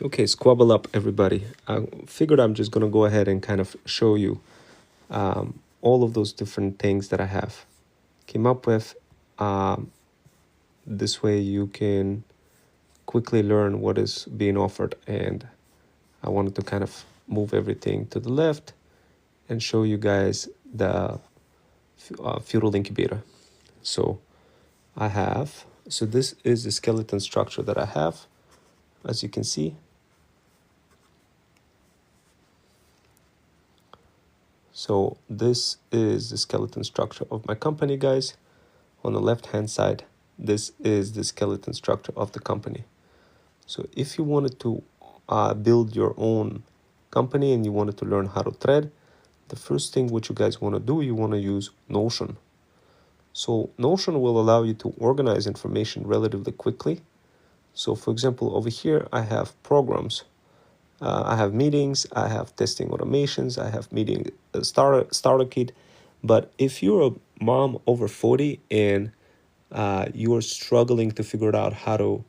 Okay, squabble up, everybody. I figured I'm just going to go ahead and kind of show you all of those different things that I have came up with. Um, this way you can quickly learn what is being offered. And I wanted to kind of move everything to the left and show you guys the feudal incubator. So this is the skeleton structure that I have, as you can see. So this is the skeleton structure of my company, guys. On the left hand side, this is the skeleton structure of the company. So if you wanted to build your own company and you wanted to learn how to thread, the first thing what you guys want to do, you want to use Notion. So Notion will allow you to organize information relatively quickly. So for example, over here, I have programs. I have meetings, I have testing automations, I have meeting starter kit. But if you're a mom over 40 and you are struggling to figure out how to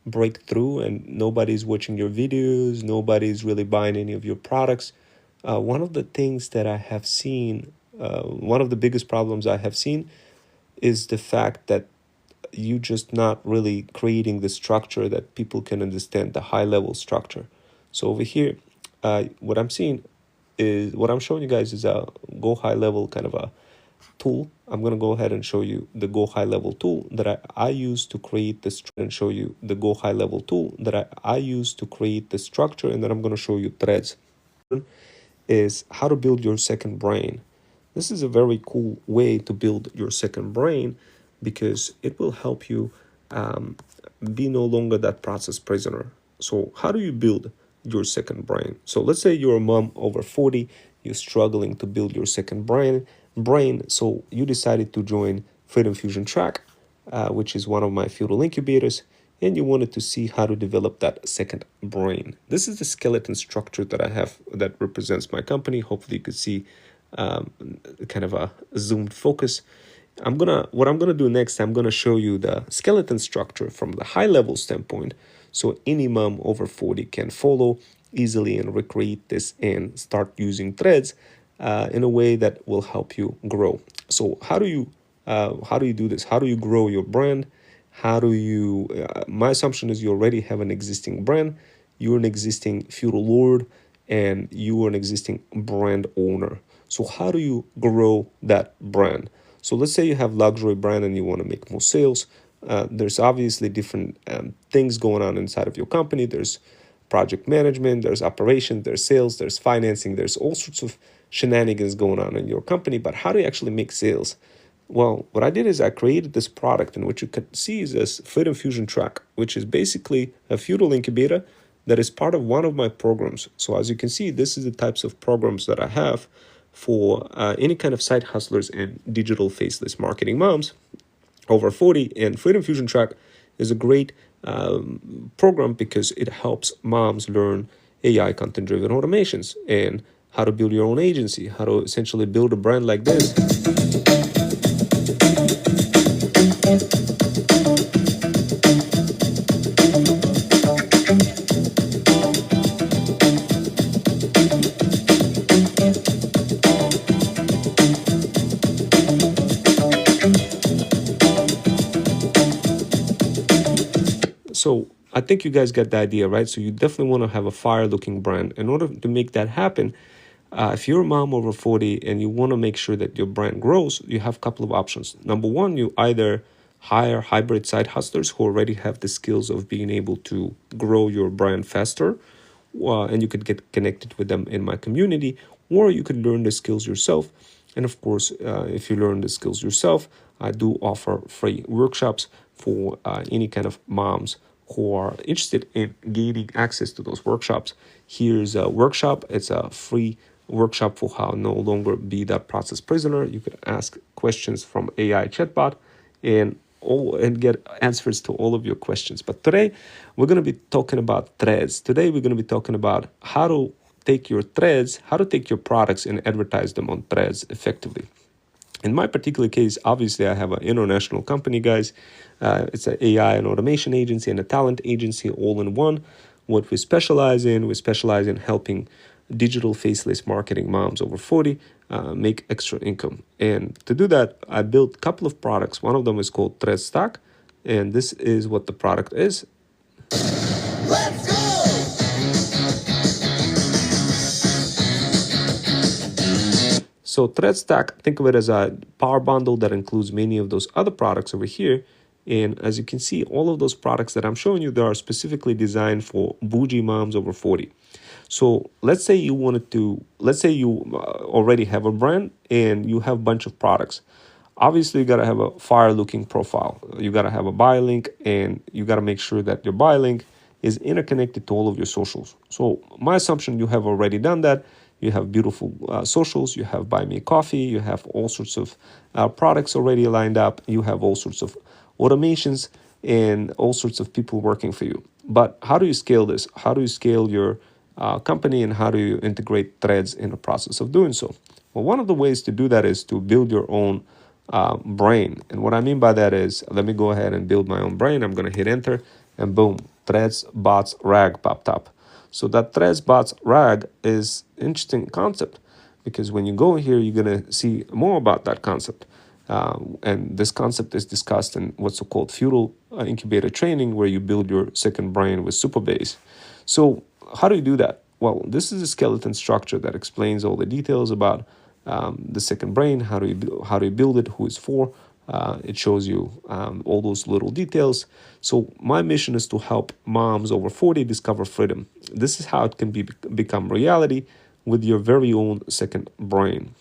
break through and nobody's watching your videos, nobody's really buying any of your products, one of the things that I have seen, one of the biggest problems I have seen is the fact that you just not really creating the structure that people can understand, the high level structure. So over here, what I'm seeing is what I'm showing you guys is a go high level kind of a tool. I'm going to go ahead and show you the go high level tool that I use to create this and show you the go high level tool that I use to create the structure. And then I'm going to show you threads. Is how to build your second brain. This is a very cool way to build your second brain because it will help you be no longer that process prisoner. So how do you build your second brain? So let's say you're a mom over 40, you're struggling to build your second brain. So you decided to join Freedom Fusion Track, which is one of my feudal incubators, and you wanted to see how to develop that second brain. This is the skeleton structure that I have that represents my company. Hopefully you could see kind of a zoomed focus. What I'm gonna do next, I'm gonna show you the skeleton structure from the high level standpoint, so any mom over 40 can follow easily and recreate this and start using threads in a way that will help you grow. So how do you do this? How do you grow your brand? How do you? My assumption is you already have an existing brand. You're an existing feudal lord, and you are an existing brand owner. So how do you grow that brand? So let's say you have luxury brand and you want to make more sales. There's obviously different things going on inside of your company. There's project management, there's operations, there's sales, there's financing, there's all sorts of shenanigans going on in your company. But how do you actually make sales? Well, what I did is I created this product, and what you can see is this Freedom Fusion Track, which is basically a feudal incubator that is part of one of my programs. So as you can see, this is the types of programs that I have for any kind of side hustlers and digital faceless marketing moms over 40. And Freedom Fusion Track is a great program because it helps moms learn AI content-driven automations and how to build your own agency, how to essentially build a brand like this. So I think you guys get the idea, right? So you definitely want to have a fire-looking brand. In order to make that happen, if you're a mom over 40 and you want to make sure that your brand grows, you have a couple of options. Number one, you either hire hybrid side hustlers who already have the skills of being able to grow your brand faster, and you could get connected with them in my community, or you could learn the skills yourself. And of course, if you learn the skills yourself, I do offer free workshops for any kind of moms who are interested in gaining access to those workshops. Here's a workshop. It's a free workshop for how no longer be that process prisoner. You can ask questions from AI chatbot and get answers to all of your questions. But today we're going to be talking about threads. Today we're going to be talking about how to take your threads, how to take your products and advertise them on threads effectively. In my particular case, obviously, I have an international company, guys. It's an AI and automation agency and a talent agency all in one. what we specialize in. We specialize in helping digital faceless marketing moms over 40 make extra income. And to do that, I built a couple of products. One of them is called ThreadStack, and this is what the product is. Let's go! So ThreadStack, think of it as a power bundle that includes many of those other products over here. And as you can see, all of those products that I'm showing you, they are specifically designed for bougie moms over 40. So let's say you already have a brand and you have a bunch of products. Obviously, you got to have a fire looking profile. You got to have a buy link, and you got to make sure that your buy link is interconnected to all of your socials. So my assumption, you have already done that. You have beautiful socials. You have Buy Me a Coffee. You have all sorts of products already lined up. You have all sorts of automations and all sorts of people working for you. But how do you scale this? How do you scale your company, and how do you integrate Threads in the process of doing so? Well, one of the ways to do that is to build your own brain. And what I mean by that is, let me go ahead and build my own brain. I'm going to hit enter, and boom, Threads bots rag popped up. So that Threads bots rag is an interesting concept, because when you go here, you're going to see more about that concept. And this concept is discussed in what's called feudal incubator training, where you build your second brain with Supabase. So how do you do that? Well, this is a skeleton structure that explains all the details about the second brain. How do you build it? Who it's for? It shows you all those little details. So my mission is to help moms over 40 discover freedom. This is how it can become reality with your very own second brain.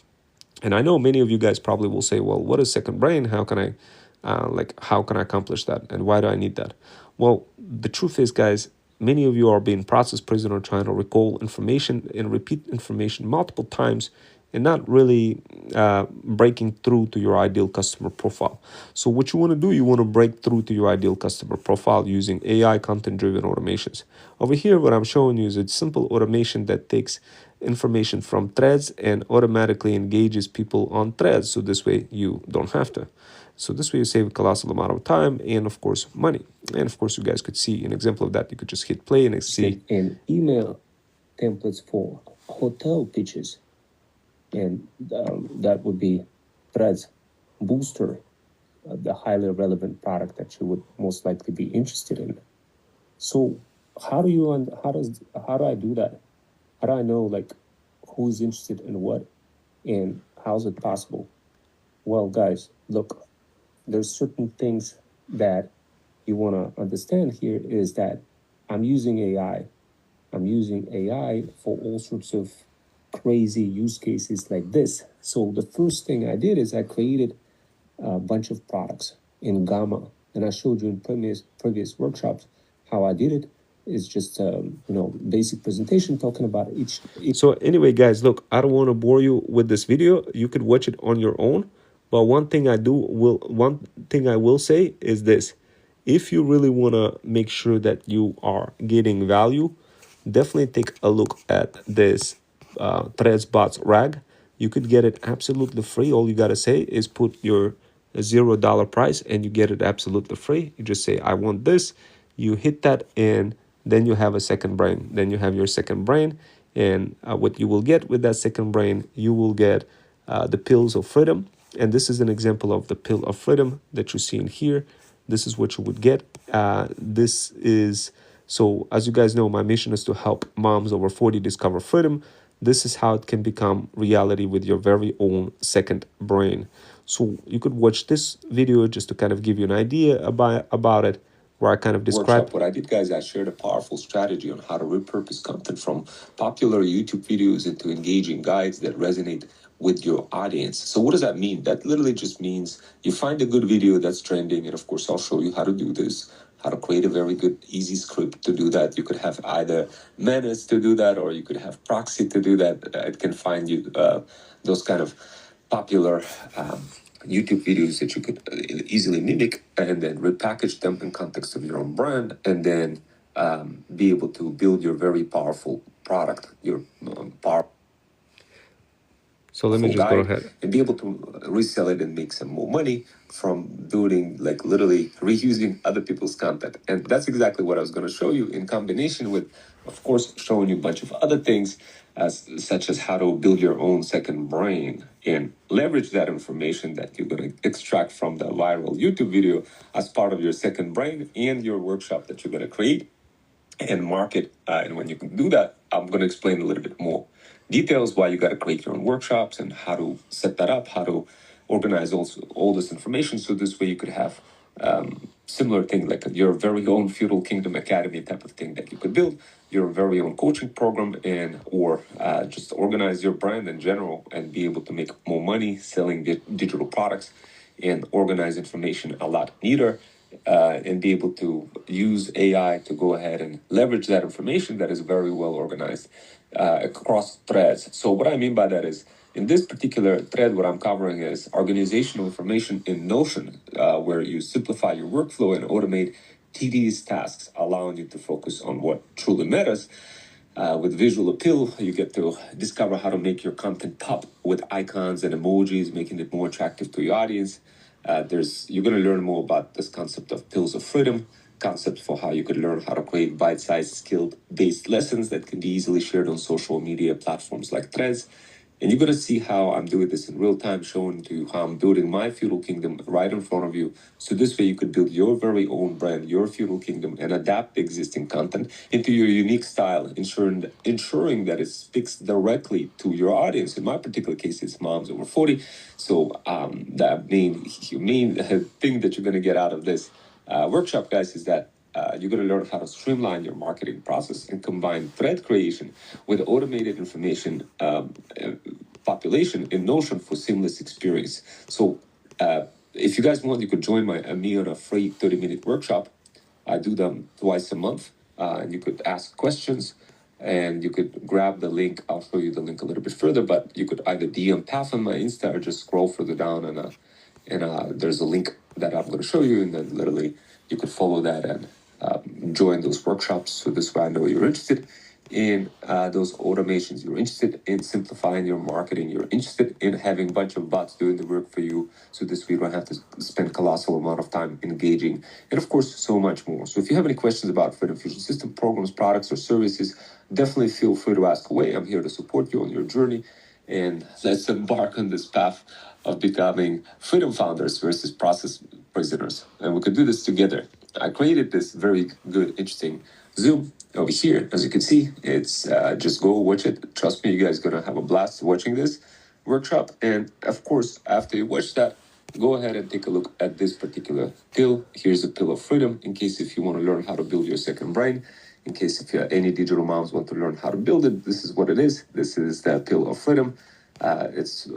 And I know many of you guys probably will say, well, what is second brain? How can I accomplish that? And why do I need that? Well, the truth is, guys, many of you are being process prisoner, trying to recall information and repeat information multiple times and not really breaking through to your ideal customer profile. So what you want to do, you want to break through to your ideal customer profile using AI content-driven automations. Over here, what I'm showing you is a simple automation that takes information from Threads and automatically engages people on Threads. So this way you don't have to. So this way you save a colossal amount of time and, of course, money. And, of course, you guys could see an example of that. You could just hit play and see. And email templates for hotel pitches. And that would be Threads Booster, the highly relevant product that you would most likely be interested in. So how do I do that? How do I know who is interested in what, and how's it possible? Well, guys, look, there's certain things that you want to understand here is that I'm using AI. I'm using AI for all sorts of crazy use cases like this. So the first thing I did is I created a bunch of products in Gamma, and I showed you in previous workshops how I did it. It's just basic presentation talking about each. So anyway, guys, look, I don't want to bore you with this video. You could watch it on your own. But one thing I will say is this: if you really want to make sure that you are getting value, definitely take a look at this Threads bots rag. You could get it absolutely free. All you gotta say is put your $0 price, and you get it absolutely free. You just say, I want this. You hit that, and then you have a second brain. Then you have your second brain, and what you will get with that second brain, you will get the pills of freedom. And this is an example of the pill of freedom that you see in here. This is what you would get. So as you guys know, my mission is to help moms over 40 discover freedom. This is how it can become reality with your very own second brain. So you could watch this video just to kind of give you an idea about it, where I kind of describe what I did, guys. I shared a powerful strategy on how to repurpose content from popular YouTube videos into engaging guides that resonate with your audience. So what does that mean? That literally just means you find a good video that's trending, and of course I'll show you how to do this, how to create a very good, easy script to do that. You could have either Menace to do that, or you could have Proxy to do that. It can find you those kind of popular YouTube videos that you could easily mimic, and then repackage them in context of your own brand, and then be able to build your very powerful product, your So let me just go ahead and be able to resell it and make some more money from building, like literally reusing other people's content. And that's exactly what I was going to show you, in combination with, of course, showing you a bunch of other things, such as how to build your own second brain and leverage that information that you're going to extract from the viral YouTube video as part of your second brain and your workshop that you're going to create and market. And when you can do that, I'm going to explain a little bit more details why you got to create your own workshops and how to set that up, how to organize also all this information. So this way you could have similar thing, like your very own Feudal Kingdom Academy type of thing that you could build, your very own coaching program, and or just organize your brand in general and be able to make more money selling digital products and organize information a lot neater. And be able to use AI to go ahead and leverage that information that is very well organized across threads. So what I mean by that is, in this particular thread, what I'm covering is organizational information in Notion, where you simplify your workflow and automate tedious tasks, allowing you to focus on what truly matters. With visual appeal, you get to discover how to make your content pop with icons and emojis, making it more attractive to your audience. You're going to learn more about this concept of pills of freedom, concept for how you could learn how to create bite-sized skill-based lessons that can be easily shared on social media platforms like Threads. And you're going to see how I'm doing this in real time, showing to you how I'm building my feudal kingdom right in front of you. So this way you could build your very own brand, your feudal kingdom, and adapt existing content into your unique style, ensuring that it speaks directly to your audience. In my particular case, it's moms over 40. So the main thing that you're going to get out of this workshop, guys, is that you're going to learn how to streamline your marketing process and combine thread creation with automated information population in Notion for seamless experience. So if you guys want, you could join me on a free 30-minute workshop. I do them twice a month, and you could ask questions, and you could grab the link. I'll show you the link a little bit further, but you could either DM Path on my Insta or just scroll further down, and there's a link that I'm going to show you, and then literally you could follow that and join those workshops. So this way I know you're interested in those automations, you're interested in simplifying your marketing, you're interested in having a bunch of bots doing the work for you. So this way you don't have to spend colossal amount of time engaging, and of course, so much more. So if you have any questions about Freedom Fusion System programs, products, or services, definitely feel free to ask away. I'm here to support you on your journey, and let's embark on this path of becoming freedom founders versus process prisoners. And we could do this together. I created this very good, interesting Zoom over here. As you can see, it's just go watch it. Trust me, you guys are going to have a blast watching this workshop. And of course, after you watch that, go ahead and take a look at this particular pill. Here's a pill of freedom, in case if you want to learn how to build your second brain. In case if any digital moms want to learn how to build it, this is what it is. This is the pill of freedom. It's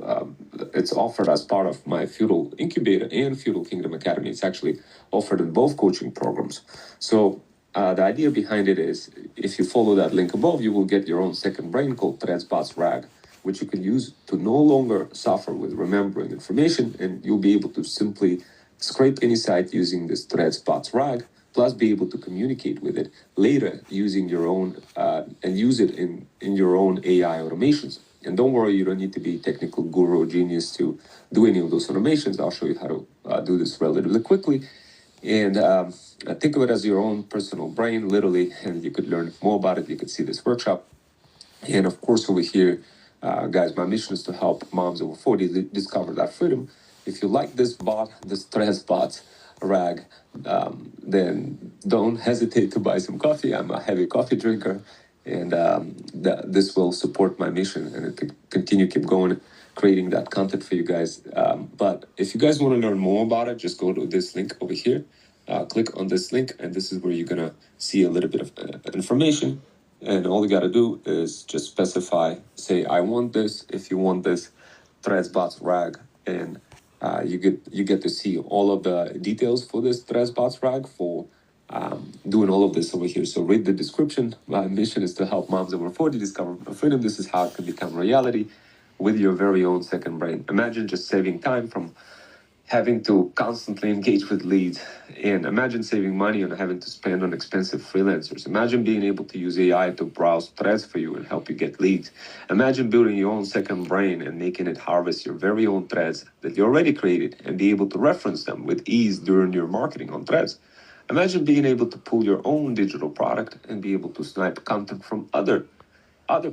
offered as part of my Feudal Incubator and Feudal Kingdom Academy. It's actually offered in both coaching programs. So the idea behind it is, if you follow that link above, you will get your own second brain called ThreadsBots RAG, which you can use to no longer suffer with remembering information, and you'll be able to simply scrape any site using this ThreadsBots RAG, plus be able to communicate with it later using your own and use it in your own AI automations. And don't worry, you don't need to be technical guru or genius to do any of those automations. I'll show you how to do this relatively quickly. And think of it as your own personal brain, literally, and you could learn more about it. You could see this workshop. And of course, over here, guys, my mission is to help moms over 40 discover that freedom. If you like this bot, this ThreadsBots RAG, then don't hesitate to buy some coffee. I'm a heavy coffee drinker, and this will support my mission, and it can continue, keep going, creating that content for you guys. But if you guys want to learn more about it, just go to this link over here. Click on this link, and this is where you're going to see a little bit of information. And all you got to do is just specify, say, I want this. If you want this ThreadsBots RAG, and you get to see all of the details for this ThreadsBots RAG for doing all of this over here. So read the description. My mission is to help moms over 40 discover freedom. This is how it can become reality with your very own second brain. Imagine just saving time from having to constantly engage with leads. And imagine saving money on having to spend on expensive freelancers. Imagine being able to use AI to browse threads for you and help you get leads. Imagine building your own second brain and making it harvest your very own threads that you already created and be able to reference them with ease during your marketing on threads. Imagine being able to pull your own digital product and be able to snipe content from other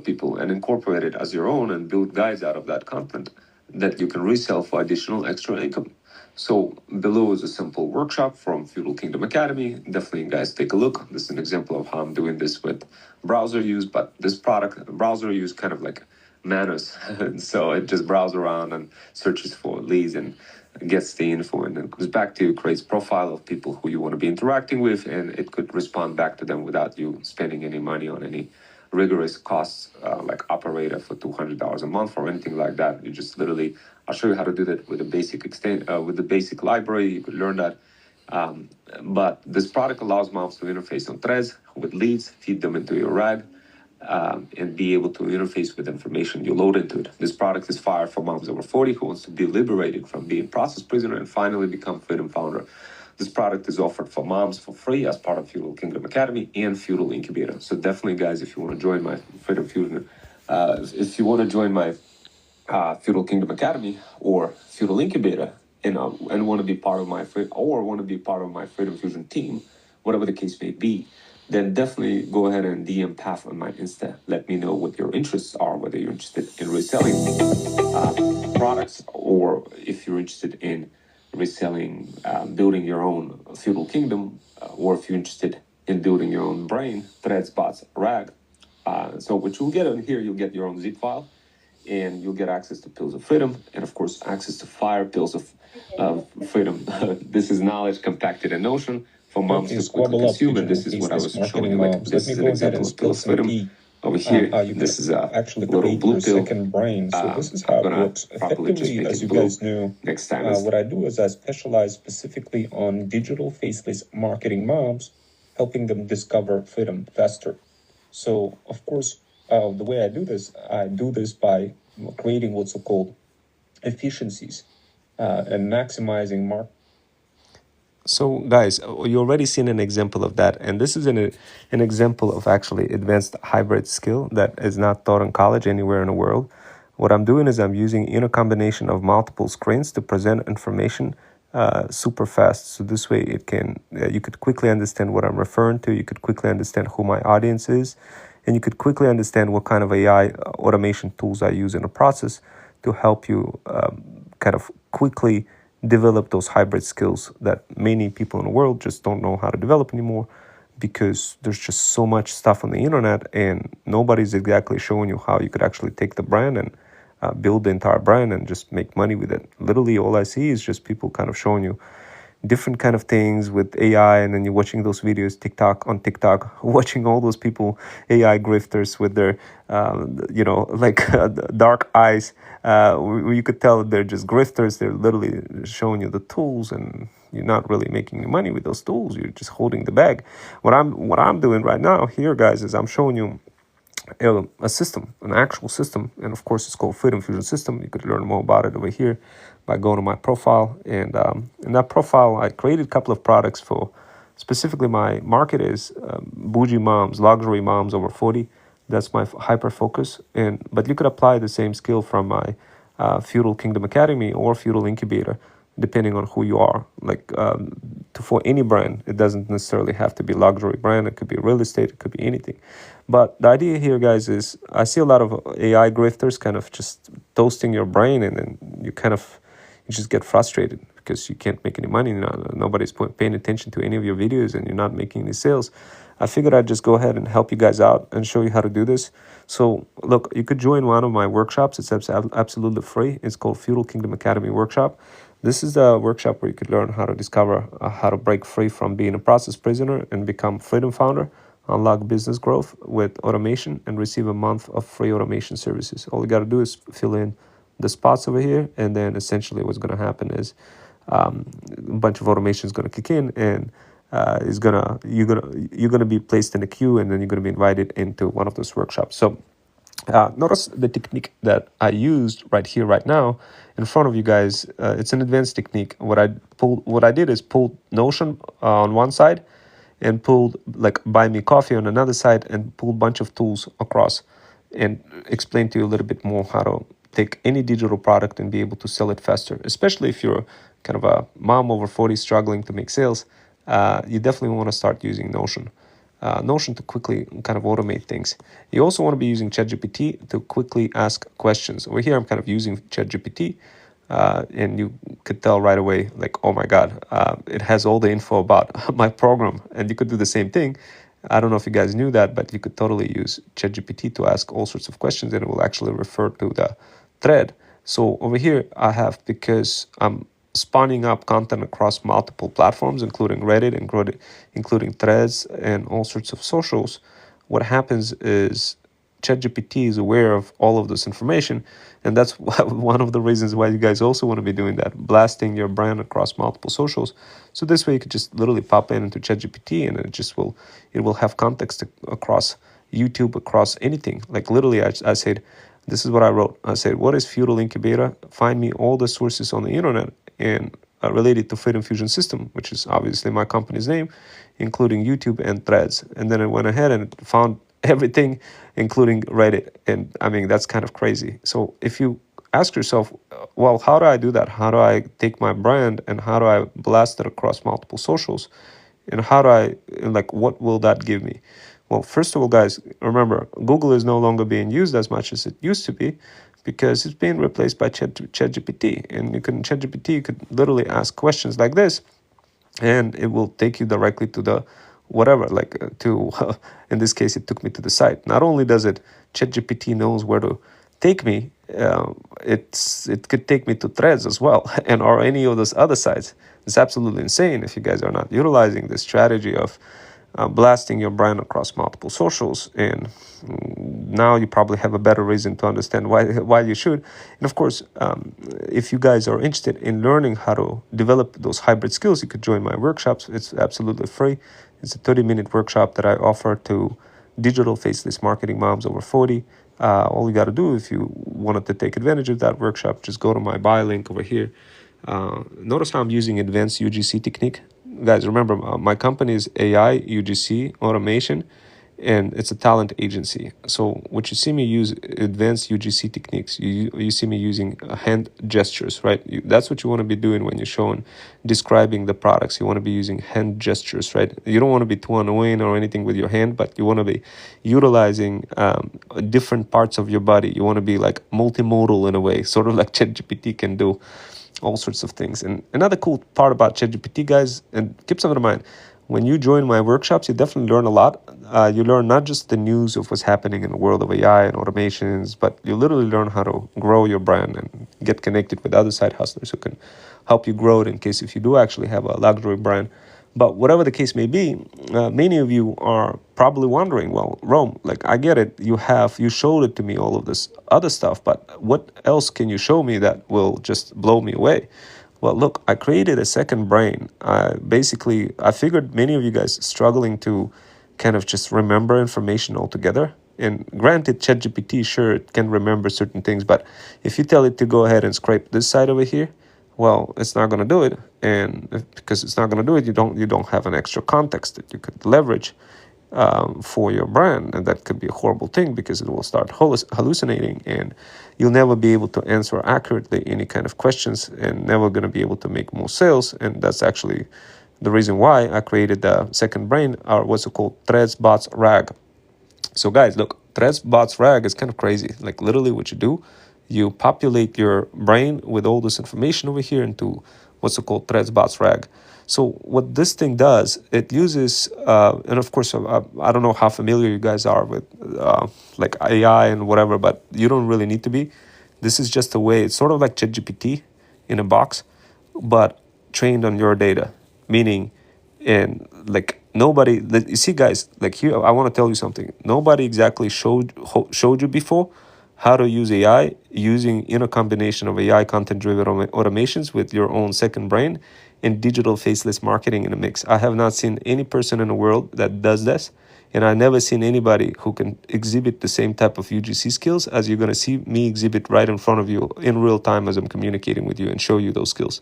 people and incorporate it as your own and build guides out of that content that you can resell for additional extra income. So below is a simple workshop from Feudal Kingdom Academy. Definitely, guys, take a look. This is an example of how I'm doing this with browser use, but this product, browser use kind of like Manus. So it just browses around and searches for leads and gets the info and then comes back to you, creates profile of people who you want to be interacting with, and it could respond back to them without you spending any money on any rigorous costs like operator for $200 a month or anything like that. You just literally, I'll show you how to do that with a basic with the basic library. You could learn that. But this product allows moms to interface on threads with leads, feed them into your RAG, and be able to interface with information you load into it. This product is fire for moms over 40 who wants to be liberated from being process prisoner and finally become freedom founder. This product is offered for moms for free as part of Feudal Kingdom Academy and Feudal Incubator. So definitely, guys, if you want to join my Freedom Fusion, if you want to join my Feudal Kingdom Academy or Feudal Incubator, and want to be part of my Freedom Fusion team, whatever the case may be, then definitely go ahead and DM Path on my Insta. Let me know what your interests are, whether you're interested in reselling products or if you're interested in reselling, building your own feudal kingdom, or if you're interested in building your own brain, threads, bots, RAG. So what you'll get on here, you'll get your own zip file, and you'll get access to Pills of Freedom, and of course, access to Fire Pills of Freedom. This is knowledge compacted in Notion for moms to quickly consume, and this is what I was showing you. Like, this is an example of Pill of Freedom. Over here, this is a little blue pill. Second brain. So this is how it works. Effectively, as you guys know, next time what I do is I specialize specifically on digital faceless marketing moms, helping them discover freedom faster. So, of course, the way I do this by creating what's called efficiencies and maximizing So, guys, you already seen an example of that, and this is an example of actually advanced hybrid skill that is not taught in college anywhere in the world. What I'm doing is I'm using in a combination of multiple screens to present information super fast. So this way, it can you could quickly understand what I'm referring to. You could quickly understand who my audience is, and you could quickly understand what kind of AI automation tools I use in the process to help you kind of quickly develop those hybrid skills that many people in the world just don't know how to develop anymore, because there's just so much stuff on the internet and nobody's exactly showing you how you could actually take the brand and build the entire brand and just make money with it. Literally all I see is just people kind of showing you different kind of things with AI, and then you're watching those videos on TikTok, watching all those people, AI grifters with their, dark eyes. You could tell they're just grifters. They're literally showing you the tools, and you're not really making any money with those tools. You're just holding the bag. What I'm doing right now here, guys, is I'm showing you a system, an actual system, and of course it's called Freedom Fusion System. You could learn more about it over here by going to my profile, and in that profile I created a couple of products for, specifically my market is bougie moms, luxury moms over 40. That's my hyper focus, but you could apply the same skill from my Feudal Kingdom Academy or Feudal Incubator, depending on who you are. Like for any brand, it doesn't necessarily have to be luxury brand. It could be real estate. It could be anything. But the idea here, guys, is I see a lot of AI grifters kind of just toasting your brain, and then you just get frustrated because you can't make any money. Nobody's paying attention to any of your videos, and you're not making any sales. I figured I'd just go ahead and help you guys out and show you how to do this. So look, you could join one of my workshops. It's absolutely free. It's called Feudal Kingdom Academy Workshop. This is the workshop where you could learn how to discover how to break free from being a process prisoner and become freedom founder, unlock business growth with automation, and receive a month of free automation services. All you got to do is fill in the spots over here, and then essentially what's going to happen is a bunch of automation is going to kick in, and you're gonna be placed in a queue, and then you're going to be invited into one of those workshops. So Notice the technique that I used right here, right now, in front of you guys. It's an advanced technique. What I did is pulled Notion on one side, and pulled like Buy Me Coffee on another side, and pulled a bunch of tools across, and explain to you a little bit more how to take any digital product and be able to sell it faster. Especially if you're kind of a mom over 40 struggling to make sales, you definitely want to start using Notion. Notion to quickly kind of automate things. You also want to be using ChatGPT to quickly ask questions. Over here, I'm kind of using ChatGPT, and you could tell right away, like, oh my God, it has all the info about my program. And you could do the same thing. I don't know if you guys knew that, but you could totally use ChatGPT to ask all sorts of questions, and it will actually refer to the thread. So over here, I have, because I'm spawning up content across multiple platforms, including Reddit, including Threads, and all sorts of socials. What happens is ChatGPT is aware of all of this information, and that's one of the reasons why you guys also want to be doing that, blasting your brand across multiple socials. So this way, you could just literally pop into ChatGPT, and it will have context across YouTube, across anything. Like literally, I said, this is what I wrote. I said, what is Feudal Incubator? Find me all the sources on the internet and related to Freedom Fusion System, which is obviously my company's name, including YouTube and Threads. And then I went ahead and found everything, including Reddit. And I mean, that's kind of crazy. So if you ask yourself, well, how do I do that? How do I take my brand and how do I blast it across multiple socials? And how do I, like, what will that give me? Well, first of all, guys, remember, Google is no longer being used as much as it used to be, because it's being replaced by ChatGPT. And ChatGPT, you could literally ask questions like this, and it will take you directly to the whatever, like to, in this case, it took me to the site. Not only does it, ChatGPT knows where to take me, it could take me to Threads as well, and or any of those other sites. It's absolutely insane if you guys are not utilizing this strategy of blasting your brand across multiple socials. And now you probably have a better reason to understand why you should. And of course, if you guys are interested in learning how to develop those hybrid skills, you could join my workshops. It's absolutely free. It's a 30-minute workshop that I offer to digital faceless marketing moms over 40. All you got to do, if you wanted to take advantage of that workshop, just go to my buy link over here. Notice how I'm using advanced UGC technique. Guys, remember, my company is AI UGC Automation, and it's a talent agency. So what you see me use advanced UGC techniques. You see me using hand gestures, right? That's what you want to be doing when you're describing the products. You want to be using hand gestures, right? You don't want to be too annoying or anything with your hand, but you want to be utilizing different parts of your body. You want to be like multimodal in a way, sort of like ChatGPT can do all sorts of things. And another cool part about ChatGPT, guys, and keep something in mind, when you join my workshops, you definitely learn a lot. You learn not just the news of what's happening in the world of AI and automations, but you literally learn how to grow your brand and get connected with other side hustlers who can help you grow it in case if you do actually have a luxury brand. But whatever the case may be, many of you are probably wondering, well, Rome, like, I get it. You showed it to me, all of this other stuff, but what else can you show me that will just blow me away? Well, look, I created a second brain. I figured many of you guys struggling to kind of just remember information altogether. And granted, ChatGPT, sure, it can remember certain things, but if you tell it to go ahead and scrape this side over here, well, it's not going to do it. And because it's not going to do it, you don't have an extra context that you could leverage for your brand. And that could be a horrible thing, because it will start hallucinating, and you'll never be able to answer accurately any kind of questions, and never going to be able to make more sales. And that's actually the reason why I created the second brain, or what's it called, Threads Bots RAG. So guys, look, Threads Bots RAG is kind of crazy. Like literally what you do, you populate your brain with all this information over here into what's it called, Threads Bots RAG. So what this thing does, it uses, and of course, I don't know how familiar you guys are with like AI and whatever, but you don't really need to be. This is just a way, it's sort of like ChatGPT in a box, but trained on your data, meaning, and like nobody, you see guys, like here, I want to tell you something. Nobody exactly showed you before how to use AI using in a combination of AI content-driven automations with your own second brain and digital faceless marketing in a mix. I have not seen any person in the world that does this And I've never seen anybody who can exhibit the same type of UGC skills as you're going to see me exhibit right in front of you in real time as I'm communicating with you and show you those skills.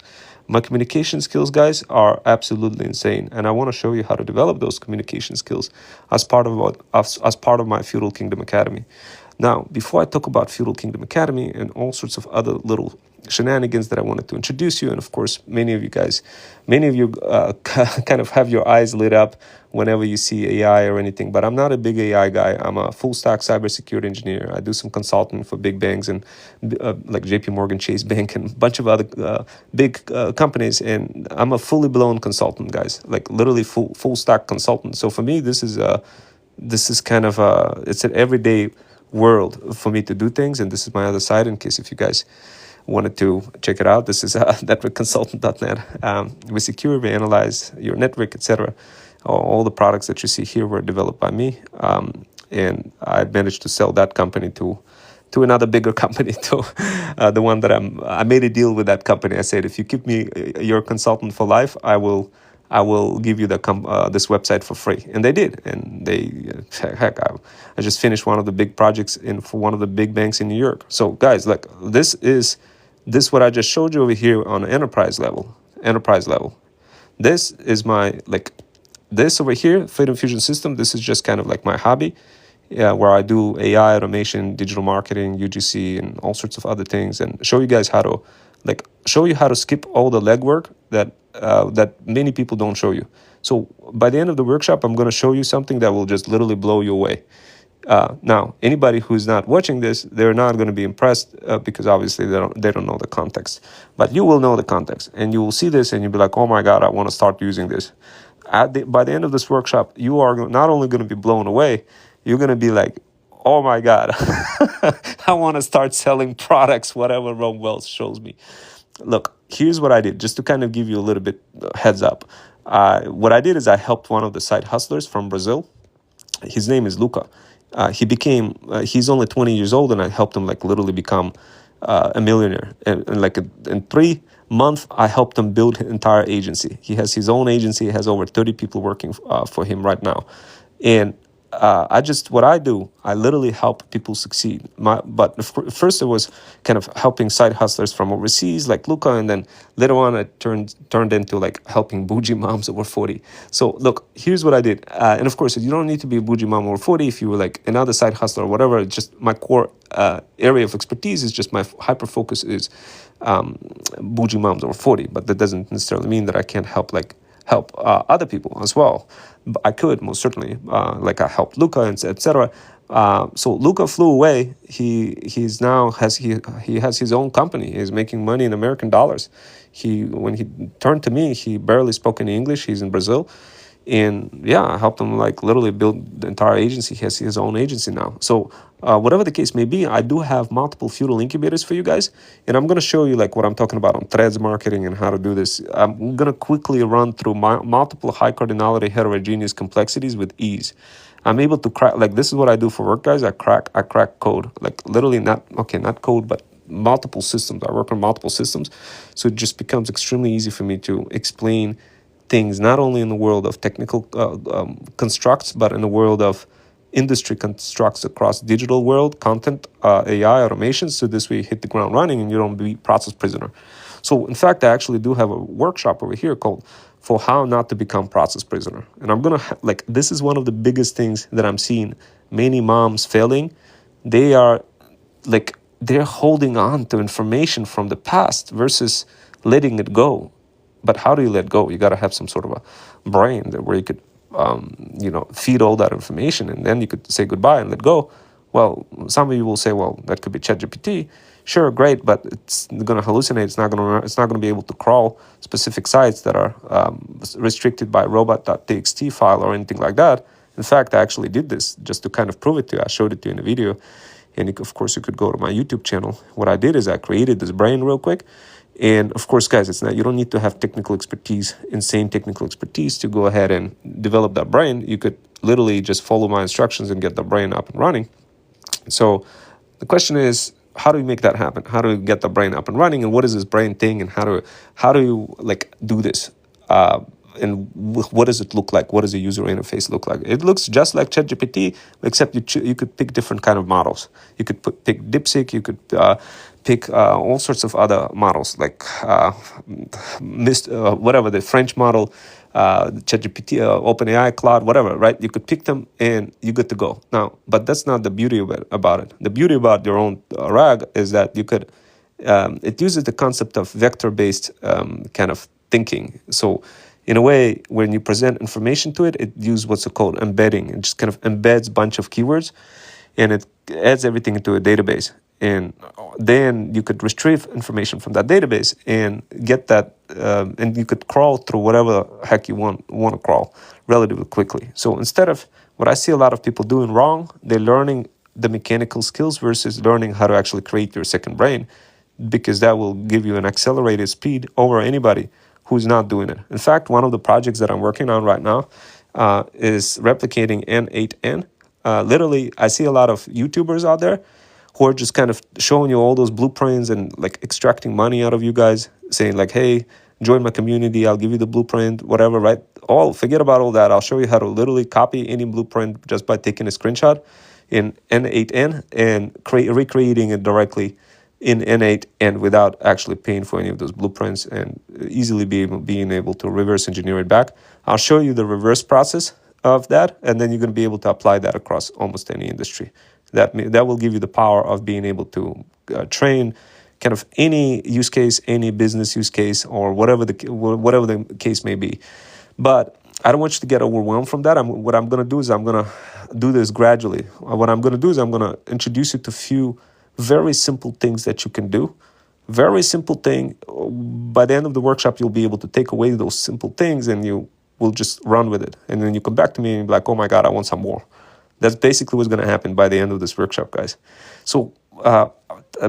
My communication skills, guys, are absolutely insane, and I want to show you how to develop those communication skills as part of my Feudal Kingdom Academy. Now, before I talk about Feudal Kingdom Academy and all sorts of other little shenanigans that I wanted to introduce you, and of course, many of you kind of have your eyes lit up whenever you see AI or anything, but I'm not a big AI guy. I'm a full stack cybersecurity engineer. I do some consulting for big banks and like JP Morgan Chase Bank and a bunch of other big companies, and I'm a fully blown consultant, guys, like literally full stack consultant. So for me, this is kind of it's an everyday world for me to do things, and this is my other side in case if you guys wanted to check it out. This is networkconsultant.net. We secure, we analyze your network, etc. All the products that you see here were developed by me, and I managed to sell that company to another bigger company, to the one that I made a deal with that company. I said, if you keep me your consultant for life, I will give you this website for free. And they did. And I just finished one of the big projects for one of the big banks in New York. So guys, like this what I just showed you over here on enterprise level. This is my, like, this over here, Freedom Fusion System, this is just kind of like my hobby, where I do AI, automation, digital marketing, UGC, and all sorts of other things, and show you guys how to skip all the legwork that many people don't show you. So by the end of the workshop, I'm going to show you something that will just literally blow you away. Now, anybody who's not watching this, they're not going to be impressed because obviously they don't know the context. But you will know the context, and you will see this, and you'll be like, oh my God, I want to start using this. By the end of this workshop, you are not only going to be blown away, you're going to be like, oh my God, I want to start selling products, whatever Rome Wells shows me. Look, here's what I did, just to kind of give you a little bit heads up. What I did is I helped one of the side hustlers from Brazil. His name is Luca. He's only 20 years old, and I helped him like literally become a millionaire. And like in 3 months, I helped him build his entire agency. He has his own agency. He has over 30 people working for him right now. And what I do, I literally help people succeed. But first it was kind of helping side hustlers from overseas, like Luca, and then later on it turned into like helping bougie moms over 40. So look, here's what I did. And of course, you don't need to be a bougie mom over 40 if you were like another side hustler or whatever. It's just my core area of expertise is just my hyper focus is bougie moms over 40. But that doesn't necessarily mean that I can't help other people as well. I could most certainly, like I helped Luca and etc. So Luca flew away. He has his own company. He's making money in American dollars. When he turned to me, he barely spoke any English. He's in Brazil. And yeah, I helped him like literally build the entire agency. He has his own agency now. So whatever the case may be, I do have multiple feudal incubators for you guys. And I'm going to show you like what I'm talking about on threads marketing and how to do this. I'm going to quickly run through multiple high cardinality heterogeneous complexities with ease. I'm able to crack, like this is what I do for work, guys. I crack code, like literally not code, but multiple systems. I work on multiple systems. So it just becomes extremely easy for me to explain things, not only in the world of technical constructs, but in the world of industry constructs across digital world, content, AI, automation. So this way you hit the ground running and you don't be process prisoner. So in fact, I actually do have a workshop over here called for how not to become process prisoner. And I'm going to this is one of the biggest things that I'm seeing many moms failing. They're holding on to information from the past versus letting it go. But how do you let go? You got to have some sort of a brain where you could, feed all that information, and then you could say goodbye and let go. Well, some of you will say, well, that could be ChatGPT. Sure, great, but it's going to hallucinate. It's not going to be able to crawl specific sites that are restricted by robot.txt file or anything like that. In fact, I actually did this just to kind of prove it to you. I showed it to you in a video, and of course, you could go to my YouTube channel. What I did is I created this brain real quick. And of course, guys, you don't need to have insane technical expertise to go ahead and develop that brain. You could literally just follow my instructions and get the brain up and running. So the question is, how do you make that happen? How do you get the brain up and running? And what is this brain thing? And how do you do this? what does it look like? What does the user interface look like? It looks just like ChatGPT, except you could pick different kind of models. You could pick DeepSeek. You could pick all sorts of other models, like whatever, the French model, ChatGPT, OpenAI, Claude, whatever, right? You could pick them and you're good to go. Now, but that's not the beauty about it. The beauty about your own RAG is that you could, it uses the concept of vector-based kind of thinking. So in a way, when you present information to it, it uses what's called embedding. It just kind of embeds a bunch of keywords and it adds everything into a database. And then you could retrieve information from that database and get that, and you could crawl through whatever heck you want to crawl relatively quickly. So instead of what I see a lot of people doing wrong, they're learning the mechanical skills versus learning how to actually create your second brain, because that will give you an accelerated speed over anybody who's not doing it. In fact, one of the projects that I'm working on right now is replicating N8N. Literally, I see a lot of YouTubers out there who are just kind of showing you all those blueprints and like extracting money out of you guys, saying like, hey, join my community, I'll give you the blueprint, whatever, right? Forget about all that. I'll show you how to literally copy any blueprint just by taking a screenshot in N8N and recreating it directly in N8N without actually paying for any of those blueprints and easily being able to reverse engineer it back. I'll show you the reverse process of that, and then you're going to be able to apply that across almost any industry. That will give you the power of being able to train kind of any use case, any business use case, or whatever the case may be. But I don't want you to get overwhelmed from that. What I'm going to do is I'm going to do this gradually. What I'm going to do is I'm going to introduce you to a few very simple things that you can do. Very simple thing. By the end of the workshop, you'll be able to take away those simple things and you will just run with it. And then you come back to me and be like, oh my God, I want some more. That's basically what's going to happen by the end of this workshop, guys. So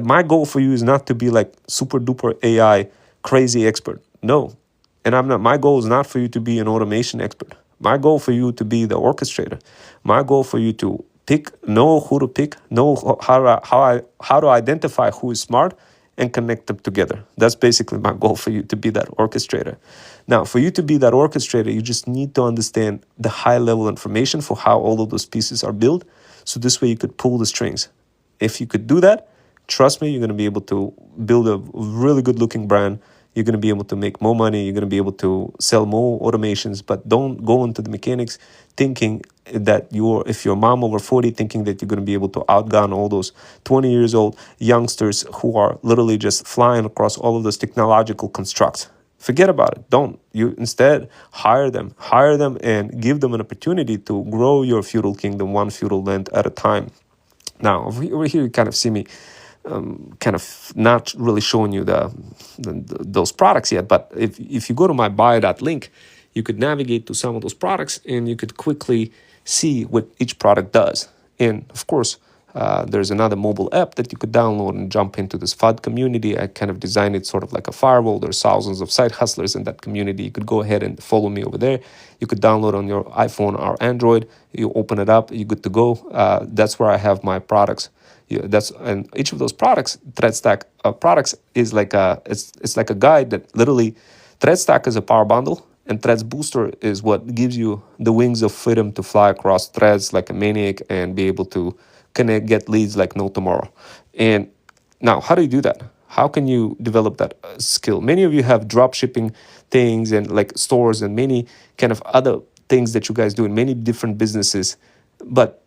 my goal for you is not to be like super duper AI crazy expert. No. And my goal is not for you to be an automation expert. My goal for you to be the orchestrator. My goal for you to know who to pick, know how to identify who is smart and connect them together. That's basically my goal for you, to be that orchestrator. Now, for you to be that orchestrator, you just need to understand the high-level information for how all of those pieces are built. So this way you could pull the strings. If you could do that, trust me, you're going to be able to build a really good-looking brand. You're going to be able to make more money. You're going to be able to sell more automations, but don't go into the mechanics thinking that if you're a mom over 40, thinking that you're going to be able to outgun all those 20 years old youngsters who are literally just flying across all of those technological constructs. Forget about it. Don't. You instead hire them and give them an opportunity to grow your feudal kingdom one feudal land at a time. Now, over here, you kind of see me kind of not really showing you those products yet, but if you go to my bio.link, you could navigate to some of those products and you could quickly see what each product does. And of course, there's another mobile app that you could download and jump into this FUD community. I kind of designed it sort of like a firewall. There's thousands of side hustlers in that community. You could go ahead and follow me over there. You could download on your iPhone or Android. You open it up, you're good to go. That's where I have my products. And each of those products, ThreadStack products, is like it's like a guide that literally, ThreadStack is a power bundle, and Threads Booster is what gives you the wings of freedom to fly across threads like a maniac and be able to get leads like no tomorrow. And now, how do you do that? How can you develop that skill? Many of you have drop shipping things and like stores and many kind of other things that you guys do in many different businesses, but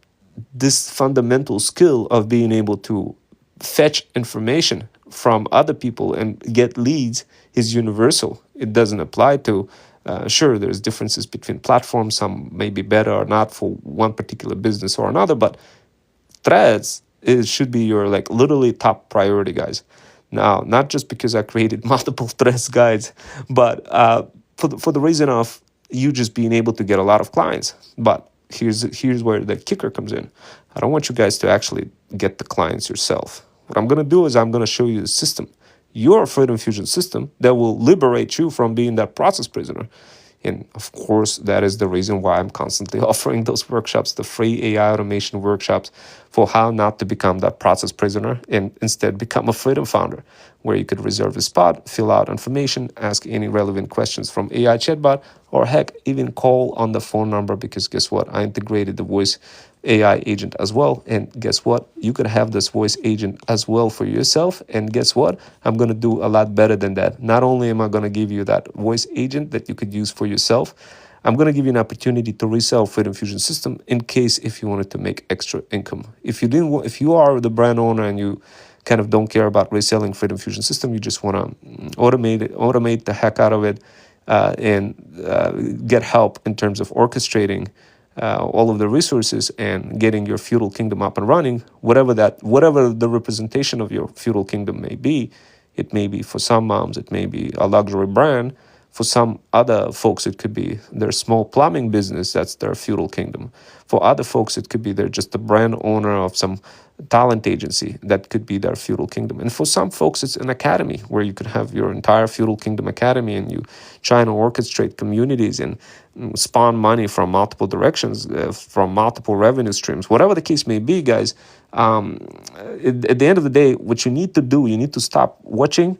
this fundamental skill of being able to fetch information from other people and get leads is universal. It doesn't apply to, sure, there's differences between platforms. Some may be better or not for one particular business or another, but Threads should be your like literally top priority, guys. Now, not just because I created multiple Threads guides, but for the reason of you just being able to get a lot of clients. But here's where the kicker comes in. I don't want you guys to actually get the clients yourself. What I'm going to do is I'm going to show you the system, your Freedom Fusion system, that will liberate you from being that process prisoner. And of course, that is the reason why I'm constantly offering those workshops, the free AI automation workshops for how not to become that process prisoner and instead become a freedom founder. where you could reserve a spot, fill out information, ask any relevant questions from AI chatbot, or heck, even call on the phone number, because guess what? I integrated the voice AI agent as well. And guess what? You could have this voice agent as well for yourself. And guess what? I'm going to do a lot better than that. Not only am I going to give you that voice agent that you could use for yourself, I'm going to give you an opportunity to resell Freedom Fusion system in case if you wanted to make extra income. If you are the brand owner and you kind of don't care about reselling Freedom Fusion system, you just want to automate the heck out of it, and get help in terms of orchestrating all of the resources and getting your feudal kingdom up and running, whatever the representation of your feudal kingdom may be. It may be, for some moms, it may be a luxury brand. For some other folks, it could be their small plumbing business, that's their feudal kingdom. For other folks, it could be they're just the brand owner of some talent agency, that could be their feudal kingdom. And for some folks, it's an academy where you could have your entire feudal kingdom academy, and you try and orchestrate communities and spawn money from multiple directions, from multiple revenue streams. Whatever the case may be, guys, at the end of the day, what you need to do, you need to stop watching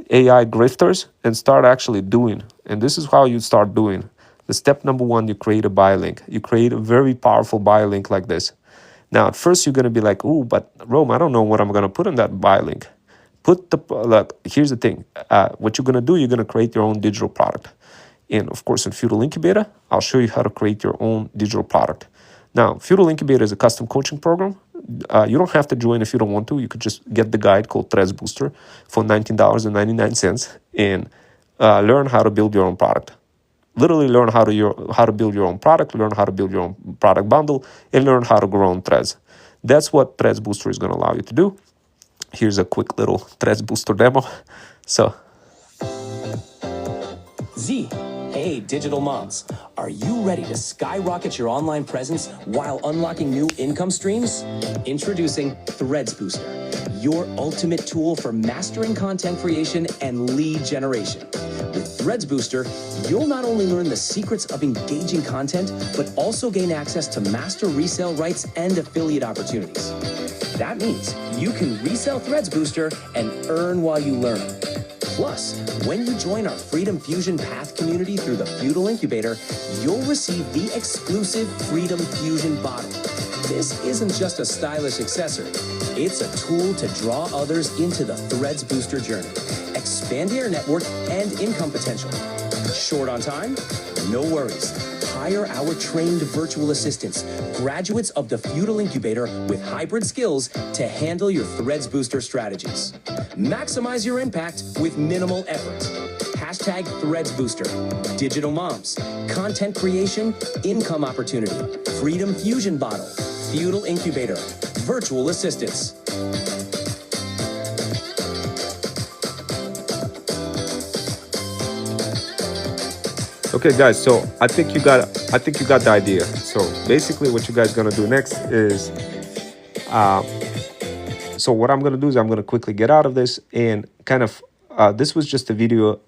AI grifters and start actually doing. And this is how you start doing. The step number one, you create a buy link. You create a very powerful buy link like this. Now, at first, you're going to be like, "Ooh, but Rome, I don't know what I'm going to put in that buy link." Here's the thing. What you're going to do, you're going to create your own digital product. And of course, in Feudal Incubator, I'll show you how to create your own digital product. Now, Feudal Incubator is a custom coaching program. You don't have to join if you don't want to. You could just get the guide called Threads Booster for $19.99 and learn how to build your own product. Literally learn how to build your own product, learn how to build your own product bundle, and learn how to grow on Threads. That's what Threads Booster is going to allow you to do. Here's a quick little Threads Booster demo. So, Z, hey digital moms, are you ready to skyrocket your online presence while unlocking new income streams? Introducing Threads Booster, your ultimate tool for mastering content creation and lead generation. With Threads Booster, you'll not only learn the secrets of engaging content, but also gain access to master resale rights and affiliate opportunities. That means you can resell Threads Booster and earn while you learn. Plus, when you join our Freedom Fusion Path community through the Feudal Incubator, you'll receive the exclusive Freedom Fusion bottle. This isn't just a stylish accessory. It's a tool to draw others into the Threads Booster journey, expand your network and income potential. Short on time? No worries. Hire our trained virtual assistants, graduates of the Feudal Incubator with hybrid skills to handle your Threads Booster strategies. Maximize your impact with minimal effort. Hashtag Threads Booster. Digital moms, content creation, income opportunity, Freedom Fusion bottle, Feudal Incubator, virtual assistants. okay, guys. So I think you got the idea. So basically, what you guys gonna do next is, so what I'm gonna do is I'm gonna quickly get out of this and kind of. This was just a video.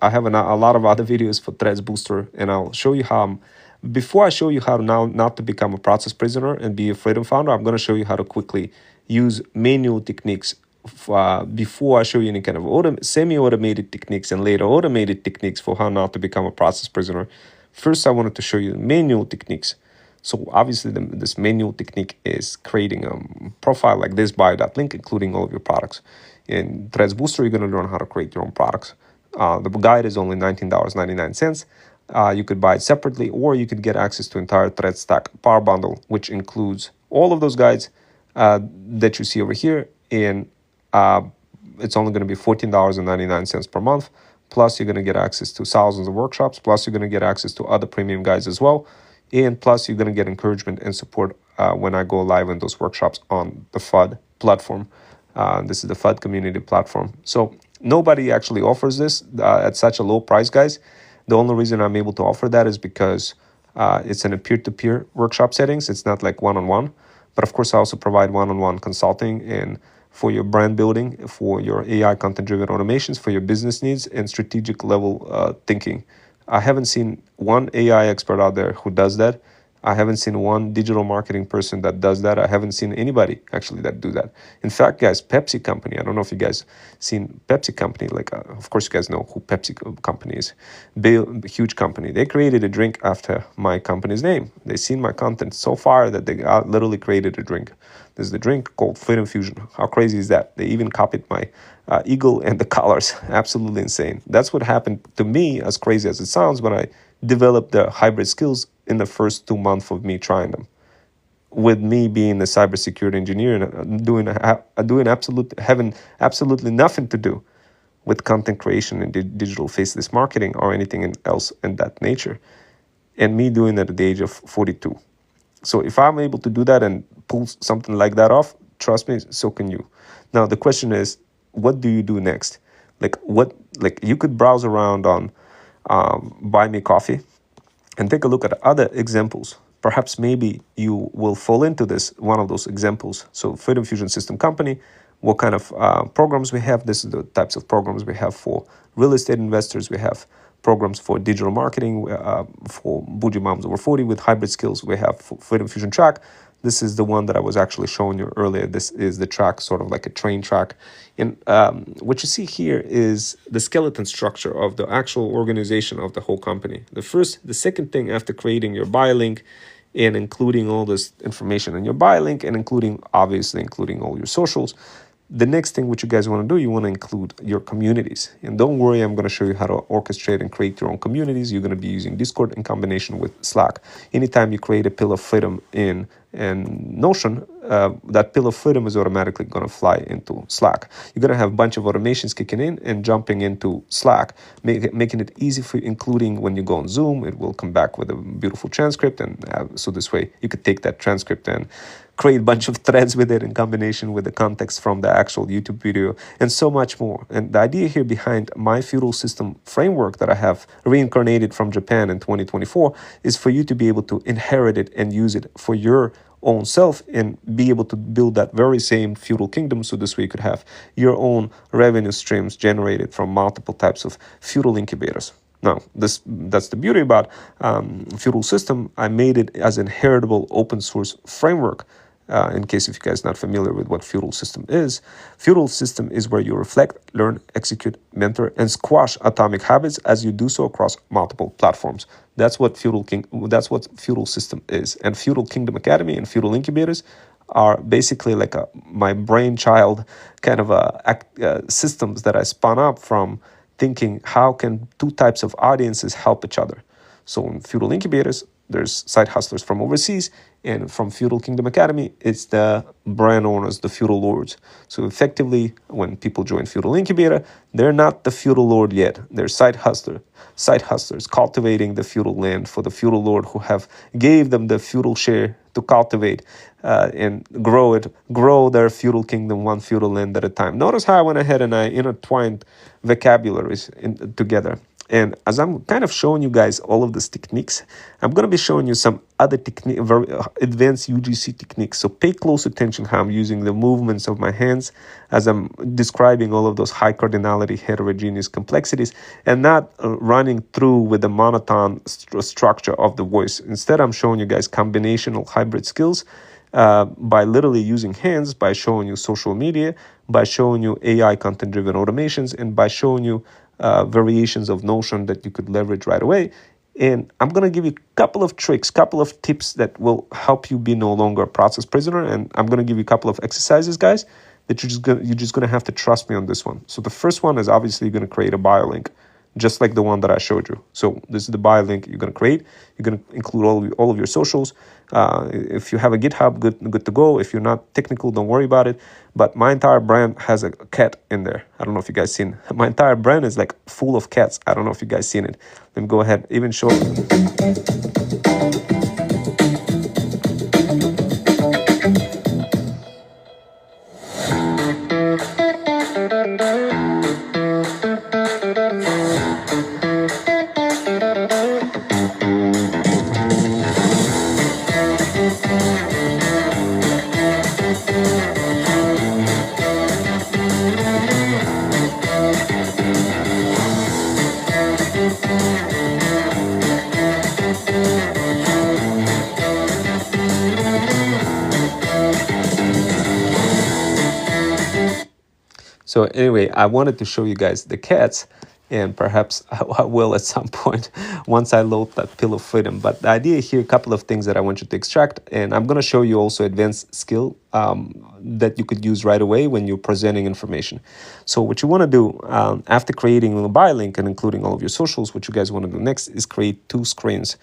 I have a lot of other videos for Threads Booster, and I'll show you how. Before I show you how not to become a process prisoner and be a freedom founder, I'm gonna show you how to quickly use manual techniques. Before I show you any kind of semi-automated techniques and later automated techniques for how not to become a process prisoner, first I wanted to show you manual techniques. So obviously this manual technique is creating a profile like this bio.link, including all of your products. In Threads Booster, you're going to learn how to create your own products. The guide is only $19.99. You could buy it separately, or you could get access to entire Threads Stack Power Bundle, which includes all of those guides that you see over here. And it's only going to be $14.99 per month. Plus, you're going to get access to thousands of workshops. Plus, you're going to get access to other premium guides as well. And plus, you're going to get encouragement and support when I go live in those workshops on the FUD platform. This is the FUD community platform. So nobody actually offers this at such a low price, guys. The only reason I'm able to offer that is because it's in a peer-to-peer workshop settings. It's not like one-on-one. But of course, I also provide one-on-one consulting and for your brand building, for your AI content-driven automations, for your business needs and strategic level thinking. I haven't seen one AI expert out there who does that. I haven't seen one digital marketing person that does that. I haven't seen anybody actually that do that. In fact, guys, Pepsi company, I don't know if you guys seen Pepsi company, like of course you guys know who Pepsi company is. Big, huge company. They created a drink after my company's name. They seen my content so far that they literally created a drink. There's the drink called Freedom Fusion. How crazy is that? They even copied my eagle and the colors. Absolutely insane. That's what happened to me, as crazy as it sounds, when I developed the hybrid skills in the first 2 months of me trying them. With me being a cybersecurity engineer and having absolutely nothing to do with content creation and digital faceless marketing or anything else in that nature, and me doing it at the age of 42. So if I'm able to do that and pull something like that off, trust me, so can you. Now the question is, what do you do next? Like you could browse around on Buy Me Coffee and take a look at other examples. Perhaps maybe you will fall into this, one of those examples. So Freedom Fusion System Company, what kind of programs we have. This is the types of programs we have for real estate investors. We have programs for digital marketing, for Bougie Moms Over 40 with hybrid skills. We have Freedom Fusion Track. This is the one that I was actually showing you earlier. This is the track, sort of like a train track. And what you see here is the skeleton structure of the actual organization of the whole company. The second thing after creating your buy link and including all this information in your buy link and obviously including all your socials, the next thing which you guys want to do, you want to include your communities. And don't worry, I'm going to show you how to orchestrate and create your own communities. You're going to be using Discord in combination with Slack. Anytime you create a Pill of Freedom in Notion, that Pill of Freedom is automatically going to fly into Slack. You're going to have a bunch of automations kicking in and jumping into Slack, making it easy for you, including when you go on Zoom, it will come back with a beautiful transcript. And so this way you could take that transcript and create a bunch of threads with it in combination with the context from the actual YouTube video and so much more. And the idea here behind my feudal system framework that I have reincarnated from Japan in 2024 is for you to be able to inherit it and use it for your own self and be able to build that very same feudal kingdom. So this way you could have your own revenue streams generated from multiple types of feudal incubators. Now, that's the beauty about feudal system. I made it as an inheritable open source framework. In case if you guys are not familiar with what feudal system is where you reflect, learn, execute, mentor, and squash atomic habits as you do so across multiple platforms. That's what feudal system is. And Feudal Kingdom Academy and Feudal Incubators are basically like my brainchild kind of systems that I spun up from thinking how can two types of audiences help each other. So in Feudal Incubators, there's side hustlers from overseas, and from Feudal Kingdom Academy, it's the brand owners, the feudal lords. So effectively, when people join Feudal Incubator, they're not the feudal lord yet. They're side hustlers cultivating the feudal land for the feudal lord who have gave them the feudal share to cultivate and grow their feudal kingdom one feudal land at a time. Notice how I went ahead and I intertwined vocabularies together. And as I'm kind of showing you guys all of these techniques, I'm going to be showing you some other very advanced UGC techniques. So pay close attention how I'm using the movements of my hands as I'm describing all of those high cardinality heterogeneous complexities and not running through with the monotone structure of the voice. Instead, I'm showing you guys combinational hybrid skills by literally using hands, by showing you social media, by showing you AI content-driven automations, and by showing you variations of Notion that you could leverage right away. And I'm going to give you a couple of tricks, couple of tips that will help you be no longer a process prisoner. And I'm going to give you a couple of exercises, guys, that you're just going to have to trust me on this one. So the first one is obviously you're going to create a bio link, just like the one that I showed you. So this is the bio link you're going to create. You're going to include all of your socials. If you have a GitHub, good to go. If you're not technical, don't worry about it. But my entire brand has a cat in there. I don't know if you guys seen. My entire brand is like full of cats. I don't know if you guys seen it. Let me go ahead, even show. So anyway, I wanted to show you guys the cats, and perhaps I will at some point once I load that pill of freedom. But the idea here, a couple of things that I want you to extract, and I'm going to show you also advanced skill that you could use right away when you're presenting information. So what you want to do after creating a buy link and including all of your socials, what you guys want to do next is create two screens.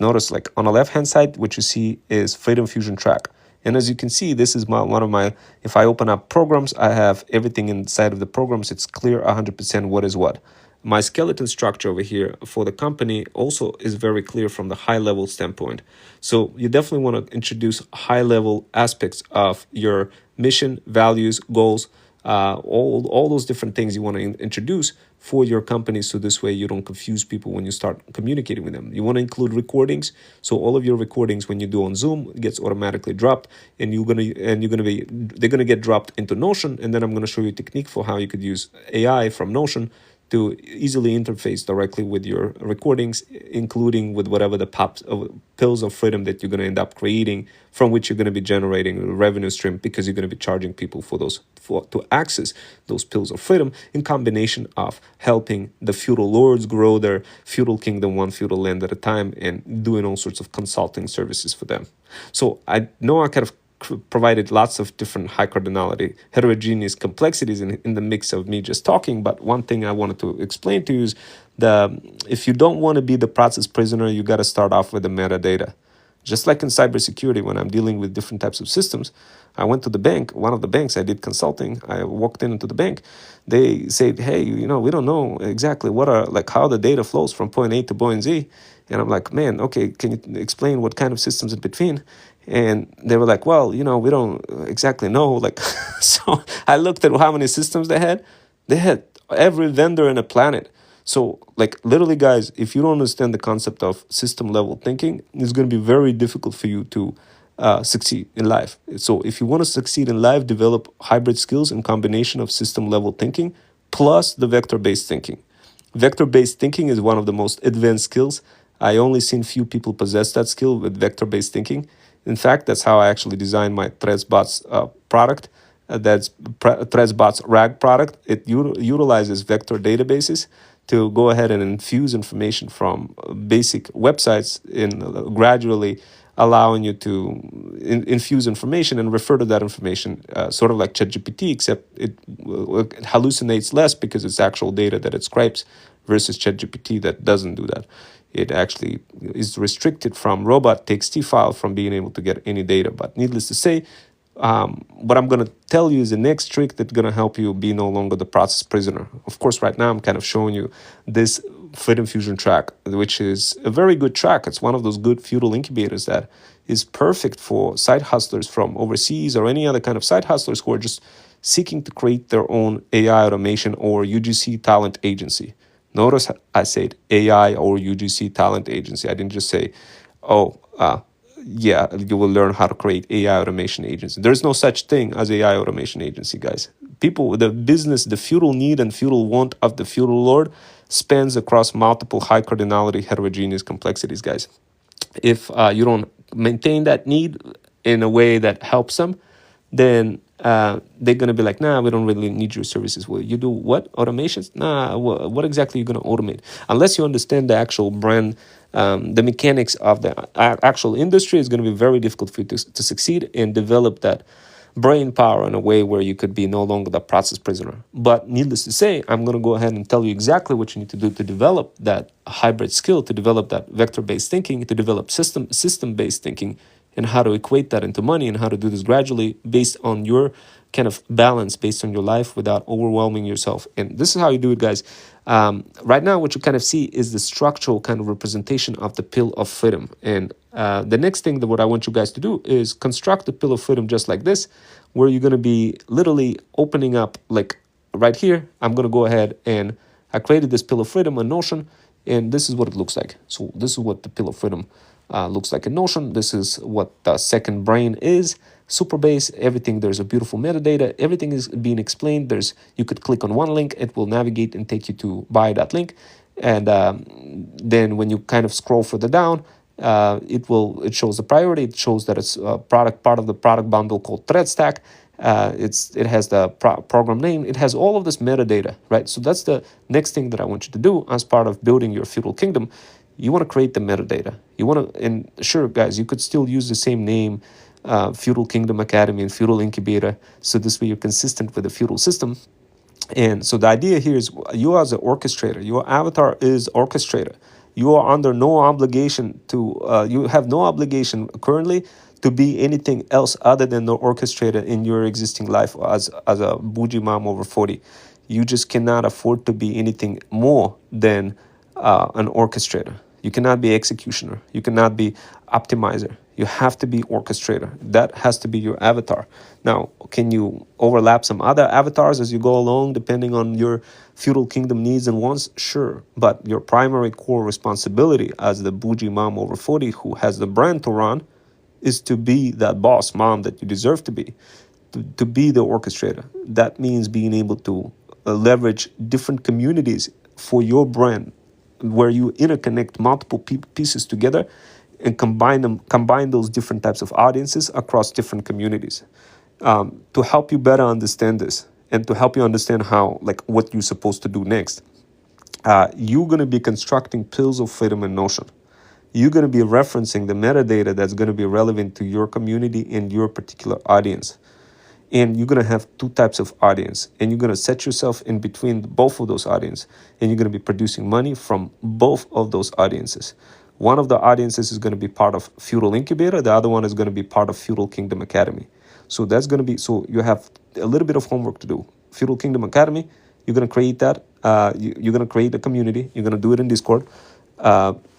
Notice, like on the left hand side, what you see is Freedom Fusion Track. And as you can see, this is one of my, if I open up programs, I have everything inside of the programs. It's clear 100% what is what. My skeleton structure over here for the company also is very clear from the high level standpoint. So you definitely want to introduce high level aspects of your mission, values, goals, all those different things you want to introduce for your company, so this way you don't confuse people when you start communicating with them. You want to include recordings, so all of your recordings when you do on Zoom gets automatically dropped, and they're gonna get dropped into Notion, and then I'm gonna show you a technique for how you could use AI from Notion to easily interface directly with your recordings, including with whatever the pills of freedom that you're going to end up creating, from which you're going to be generating a revenue stream, because you're going to be charging people to access those pills of freedom, in combination of helping the feudal lords grow their feudal kingdom one feudal land at a time, and doing all sorts of consulting services for them. So I know I kind of provided lots of different high cardinality, heterogeneous complexities in the mix of me just talking. But one thing I wanted to explain to you is if you don't want to be the process prisoner, you got to start off with the metadata. Just like in cybersecurity, when I'm dealing with different types of systems, I went to the bank, one of the banks, I did consulting. I walked into the bank. They said, hey, we don't know exactly how the data flows from point A to point Z. And I'm like, man, okay, can you explain what kind of systems in between? And they were like, well, we don't exactly know. So I looked at how many systems they had. They had every vendor in the planet. So literally, guys, if you don't understand the concept of system level thinking, it's going to be very difficult for you to succeed in life. So if you want to succeed in life, develop hybrid skills in combination of system level thinking plus the vector-based thinking. Vector-based thinking is one of the most advanced skills. I only seen few people possess that skill with vector-based thinking. In fact, that's how I actually designed my ThreadsBots product. That's ThreadsBots RAG product. It utilizes vector databases to go ahead and infuse information from basic websites in gradually allowing you to infuse information and refer to that information, sort of like ChatGPT, except it hallucinates less because it's actual data that it scrapes, versus ChatGPT that doesn't do that. It actually is restricted from robot TXT file from being able to get any data. But needless to say, what I'm going to tell you is the next trick that's going to help you be no longer the process prisoner. Of course, right now I'm kind of showing you this Freedom Fusion track, which is a very good track. It's one of those good feudal incubators that is perfect for side hustlers from overseas or any other kind of side hustlers who are just seeking to create their own AI automation or UGC talent agency. Notice I said AI or UGC talent agency. I didn't just say, yeah, you will learn how to create AI automation agency. There's no such thing as AI automation agency, guys. People, the business, the feudal need and feudal want of the feudal lord spans across multiple high cardinality heterogeneous complexities, guys. If you don't maintain that need in a way that helps them, then they're going to be like, nah, we don't really need your services. Well, you do what? Automations? Nah, what exactly are you going to automate? Unless you understand the actual brand, the mechanics of the actual industry, is going to be very difficult for you to succeed and develop that brain power in a way where you could be no longer the process prisoner. But needless to say, I'm going to go ahead and tell you exactly what you need to do to develop that hybrid skill, to develop that vector-based thinking, to develop system-based thinking, and how to equate that into money, and how to do this gradually based on your kind of balance, based on your life, without overwhelming yourself. And this is how you do it, guys. Right now, what you kind of see is the structural kind of representation of the pill of freedom. And the next thing that what I want you guys to do is construct the pill of freedom just like this, where you're going to be literally opening up, like right here. I'm going to go ahead and I created this pill of freedom on Notion, and this is what it looks like. So this is what the pill of freedom looks like in Notion. This is what the second brain is. Superbase, everything, there's a beautiful metadata, everything is being explained. You could click on one link, it will navigate and take you to buy that link, and then when you kind of scroll further down, it shows the priority. It shows that it's a part of the product bundle called ThreadStack, It has the program name. It has all of this metadata, right? So that's the next thing that I want you to do as part of building your feudal kingdom. You want to create the metadata. You want to, and sure, guys, you could still use the same name, Feudal Kingdom Academy and Feudal Incubator. So this way you're consistent with the feudal system. And so the idea here is you as an orchestrator, your avatar is orchestrator. You are under no obligation to, you have no obligation currently to be anything else other than the orchestrator in your existing life as a bougie mom over 40. You just cannot afford to be anything more than an orchestrator. You cannot be executioner. You cannot be optimizer. You have to be orchestrator. That has to be your avatar. Now, can you overlap some other avatars as you go along, depending on your feudal kingdom needs and wants? Sure. But your primary core responsibility as the bougie mom over 40 who has the brand to run is to be that boss mom that you deserve to be, to be the orchestrator. That means being able to leverage different communities for your brand, where you interconnect multiple pieces together and combine those different types of audiences across different communities, to help you better understand this and to help you understand how, like, what you're supposed to do next. You're going to be constructing pills of freedom in Notion. You're going to be referencing the metadata that's going to be relevant to your community and your particular audience. And you're going to have two types of audience, and you're going to set yourself in between both of those audiences, and you're going to be producing money from both of those audiences. One of the audiences is going to be part of Feudal Incubator. The other one is going to be part of Feudal Kingdom Academy. So that's going to be, so you have a little bit of homework to do. Feudal Kingdom Academy, you're going to create that. You're going to create a community. You're going to do it in Discord.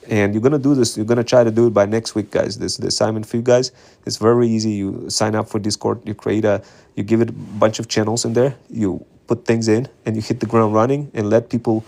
And you're going to do this. You're going to try to do it by next week, guys. This the assignment for you guys. It's very easy. You sign up for Discord. You give it a bunch of channels in there. You put things in and you hit the ground running and let people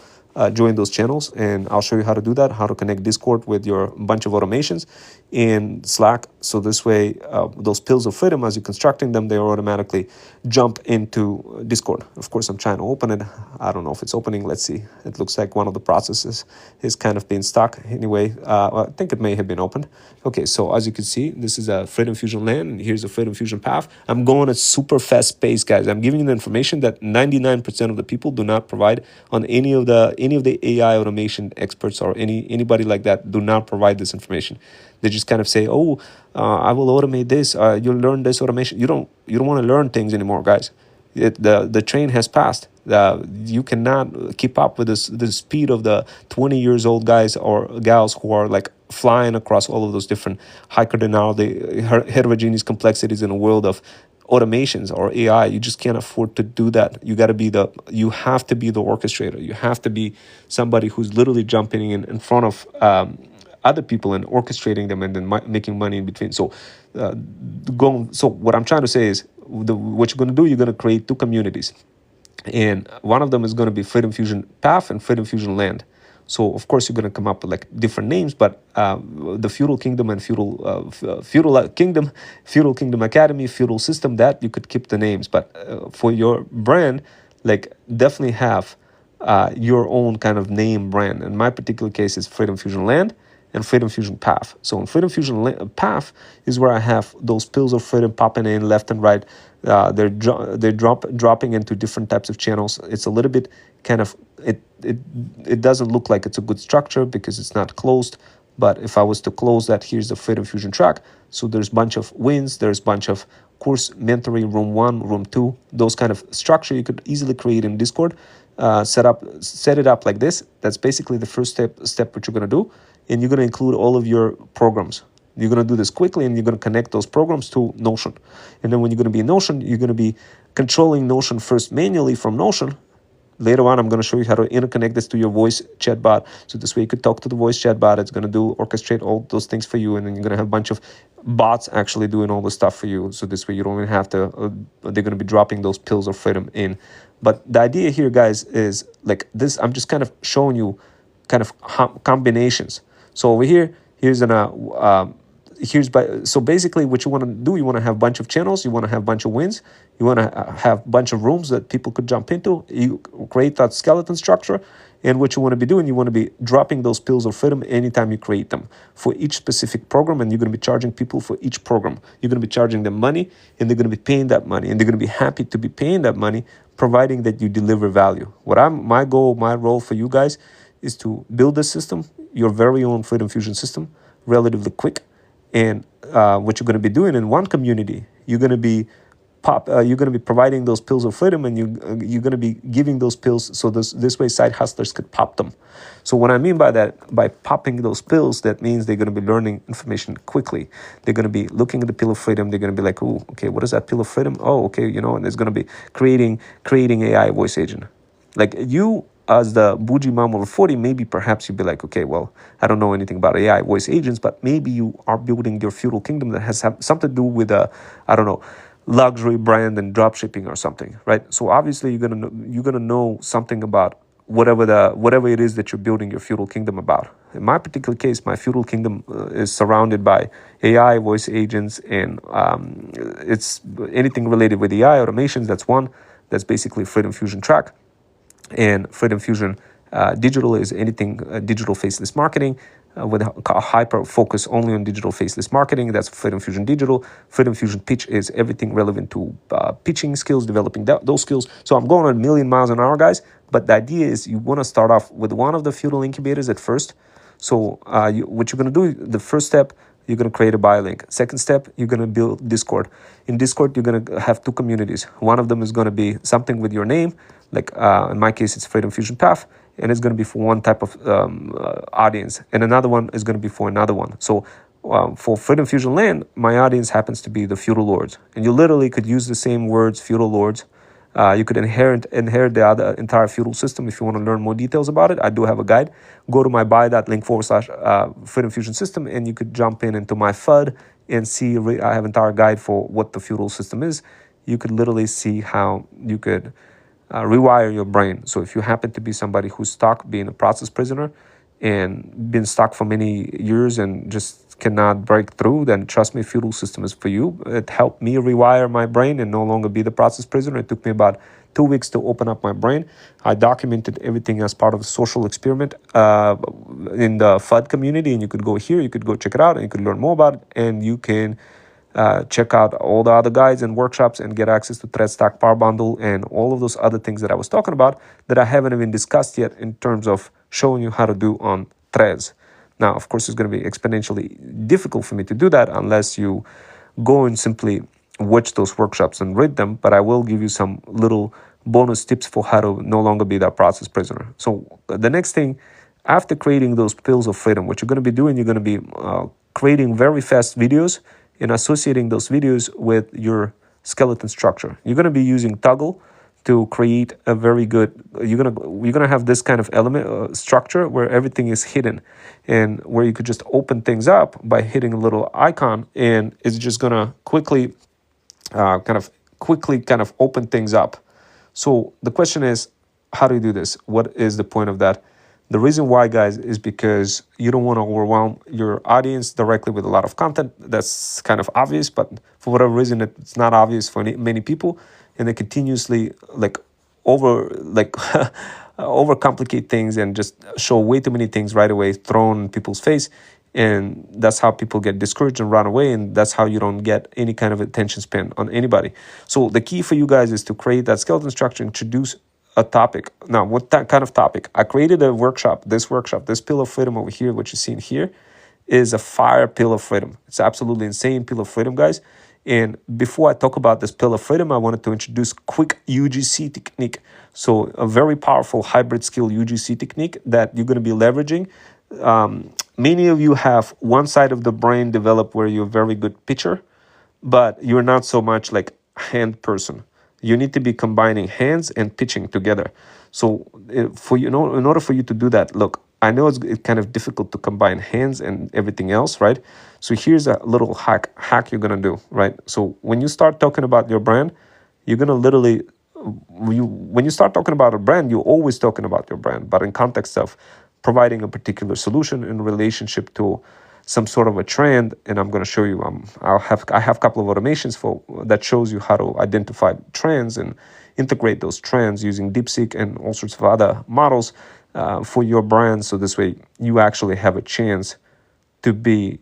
join those channels. And I'll show you how to do that, how to connect Discord with your bunch of automations in Slack. So this way, those pills of freedom, as you're constructing them, they automatically jump into Discord. Of course, I'm trying to open it. I don't know if it's opening. Let's see. It looks like one of the processes is kind of being stuck. Anyway, I think it may have been opened. Okay, so as you can see, this is a Freedom Fusion land, and here's a Freedom Fusion path. I'm going at super fast pace, guys. I'm giving you the information that 99% of the people do not provide on any of the AI automation experts or anybody like that do not provide this information. They just kind of say, "Oh, I will automate this. You'll learn this automation." You don't want to learn things anymore, guys. The train has passed. You cannot keep up with the speed of the 20 years old guys or gals who are like flying across all of those different high cardinality, heterogeneous complexities in a world of automations or AI. You just can't afford to do that. You have to be the orchestrator. You have to be somebody who's literally jumping in front of other people and orchestrating them and then making money in between. So what I'm trying to say is what you're going to do, you're going to create two communities. And one of them is going to be Freedom Fusion Path and Freedom Fusion Land. So of course you're going to come up with like different names, but the Feudal Kingdom and Feudal Kingdom Academy, Feudal System, that you could keep the names. But for your brand, like definitely have your own kind of name brand. In my particular case, it's Freedom Fusion Land and Freedom Fusion Path. So in Freedom Fusion Path is where I have those pills of freedom popping in left and right. They're dropping into different types of channels. It's a little bit kind of, it doesn't look like it's a good structure because it's not closed. But if I was to close that, here's the Freedom Fusion track. So there's a bunch of wins, there's a bunch of course mentoring, room 1, room 2, those kind of structure you could easily create in Discord. Set it up like this. That's basically the first step what you're going to do. And you're going to include all of your programs. You're going to do this quickly, and you're going to connect those programs to Notion. And then when you're going to be in Notion, you're going to be controlling Notion first manually from Notion. Later on, I'm going to show you how to interconnect this to your voice chatbot. So this way you could talk to the voice chatbot. It's going to orchestrate all those things for you. And then you're going to have a bunch of bots actually doing all the stuff for you. So this way you don't even have to, they're going to be dropping those pills of freedom in. But the idea here, guys, is like this. I'm just kind of showing you kind of combinations. So over here, so basically what you want to do, you want to have a bunch of channels, you want to have a bunch of wins, you want to have a bunch of rooms that people could jump into. You create that skeleton structure, And what you want to be doing, you want to be dropping those pills of freedom anytime you create them for each specific program. And you're going to be charging people for each program. You're going to be charging them money, and they're going to be paying that money, and they're going to be happy to be paying that money, providing that you deliver value. My goal, my role for you guys is to build a system, your very own Freedom Fusion system, relatively quick. And what you're going to be doing in one community, you're going to be providing those pills of freedom, and you're going to be giving those pills so this way side hustlers could pop them. So what I mean by that, by popping those pills, that means they're going to be learning information quickly. They're going to be looking at the pill of freedom. They're going to be like, oh, okay, what is that pill of freedom? Oh, okay, and it's going to be creating AI voice agent. Like you, as the bougie mom over 40, maybe perhaps you'd be like, okay, well, I don't know anything about AI voice agents, but maybe you are building your feudal kingdom that has something to do with I don't know, luxury brand and drop shipping or something, right? So obviously you're gonna know something about whatever it is that you're building your feudal kingdom about. In my particular case, my feudal kingdom is surrounded by AI voice agents, and it's anything related with AI automations. That's one. That's basically Freedom Fusion track. And Freedom Fusion Digital is anything digital faceless marketing with a hyper focus only on digital faceless marketing. That's Freedom Fusion Digital. Freedom Fusion Pitch is everything relevant to pitching skills, developing those skills. So I'm going on a million miles an hour, guys. But the idea is you want to start off with one of the feudal incubators at first. So what you're going to do, the first step, you're going to create a buy link. Second step, you're going to build Discord. In Discord, you're going to have two communities. One of them is going to be something with your name, like in my case, it's Freedom Fusion Path, and it's going to be for one type of audience. And another one is going to be for another one. So for Freedom Fusion Land, my audience happens to be the feudal lords. And you literally could use the same words, feudal lords. You could inherit the entire feudal system if you want to learn more details about it. I do have a guide. Go to my buy.link/Freedom Fusion System, and you could jump into my FUD and see. I have an entire guide for what the feudal system is. You could literally see how you could rewire your brain. So if you happen to be somebody who's stuck being a process prisoner and been stuck for many years and just cannot break through, then trust me, feudal system is for you. It helped me rewire my brain and no longer be the process prisoner. It took me about 2 weeks to open up my brain. I documented everything as part of a social experiment in the FUD community, and you could go here, you could go check it out, and you could learn more about it, and you can check out all the other guides and workshops and get access to Thread Stack Power Bundle and all of those other things that I was talking about that I haven't even discussed yet in terms of showing you how to do on Threads. Now, of course, it's going to be exponentially difficult for me to do that unless you go and simply watch those workshops and read them, but I will give you some little bonus tips for how to no longer be that process prisoner. So the next thing, after creating those pills of freedom, what you're going to be doing, you're going to be creating very fast videos and associating those videos with your skeleton structure. You're going to be using Toggle to create a very good, you're gonna have this kind of element structure where everything is hidden, and where you could just open things up by hitting a little icon, and it's just gonna quickly kind of open things up. So the question is, how do you do this? What is the point of that? The reason why, guys, is because you don't want to overwhelm your audience directly with a lot of content. That's kind of obvious, but for whatever reason, it's not obvious for many people. And they continuously overcomplicate things and just show way too many things right away thrown in people's face. And that's how people get discouraged and run away. And that's how you don't get any kind of attention span on anybody. So the key for you guys is to create that skeleton structure, introduce a topic. Now, what that kind of topic? I created a workshop, this pill of freedom over here, what you're seeing here, is a fire pill of freedom. It's absolutely insane pill of freedom, guys. And before I talk about this pill of freedom, I wanted to introduce quick UGC technique. So a very powerful hybrid skill UGC technique that you're going to be leveraging. Many of you have one side of the brain developed where you're a very good pitcher, but you're not so much like hand person. You need to be combining hands and pitching together. So in order for you to do that, look, I know it's kind of difficult to combine hands and everything else, right? So here's a little hack you're going to do, right? So when you start talking about your brand, you're going to literally, when you start talking about a brand, you're always talking about your brand, but in context of providing a particular solution in relationship to some sort of a trend. And I'm going to show you, I have a couple of automations that shows you how to identify trends and integrate those trends using DeepSeek and all sorts of other models for your brand, so this way you actually have a chance to be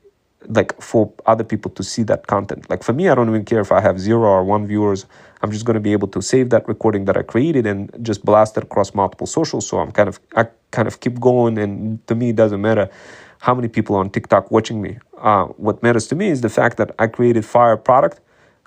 like for other people to see that content. Like for me, I don't even care if I have 0 or 1 viewers. I'm just going to be able to save that recording that I created and just blast it across multiple socials. So I kind of keep going, and to me it doesn't matter how many people on TikTok watching me. What matters to me is the fact that I created fire product,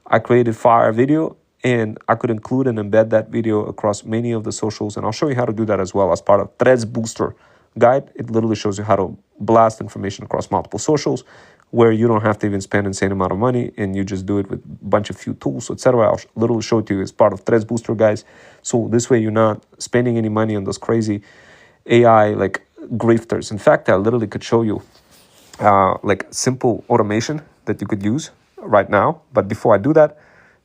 I created fire video, and I could include and embed that video across many of the socials. And I'll show you how to do that as well as part of Threads Booster guide. It literally shows you how to blast information across multiple socials where you don't have to even spend an insane amount of money, and you just do it with a bunch of few tools, etc. I'll literally show it to you as part of Threads Booster, guys. So this way you're not spending any money on those crazy AI like grifters. In fact, I literally could show you like simple automation that you could use right now. But before I do that,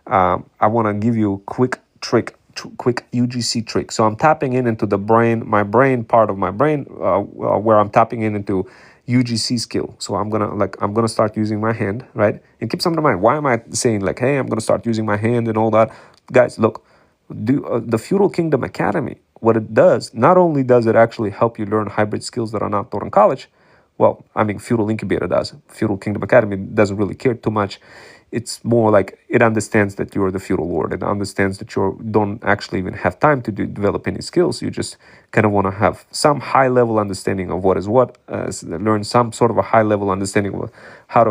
I want to give you a quick trick, quick UGC trick. So I'm tapping into the brain, my brain part of my brain, where I'm tapping into UGC skill. So I'm gonna start using my hand, right? And keep something in mind. Why am I saying like, hey, I'm gonna start using my hand and all that, guys? Look, the Feudal Kingdom Academy. What it does, not only does it actually help you learn hybrid skills that are not taught in college. Well, I mean, Feudal Incubator does. Feudal Kingdom Academy doesn't really care too much. It's more like it understands that you're the feudal lord. It understands that you don't actually even have time to develop any skills. You just kind of want to have some high-level understanding of what is what, learn some sort of a high-level understanding of how to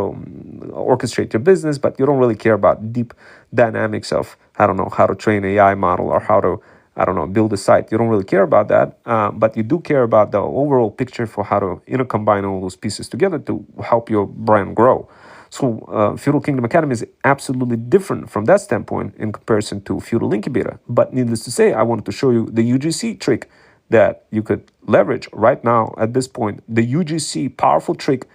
orchestrate your business, but you don't really care about deep dynamics of, I don't know, how to train an AI model or how to, I don't know, build a site. You don't really care about that, but you do care about the overall picture for how to combine all those pieces together to help your brand grow. So Feudal Kingdom Academy is absolutely different from that standpoint in comparison to Feudal Incubator. But needless to say, I wanted to show you the UGC trick that you could leverage right now at this point. The UGC powerful trick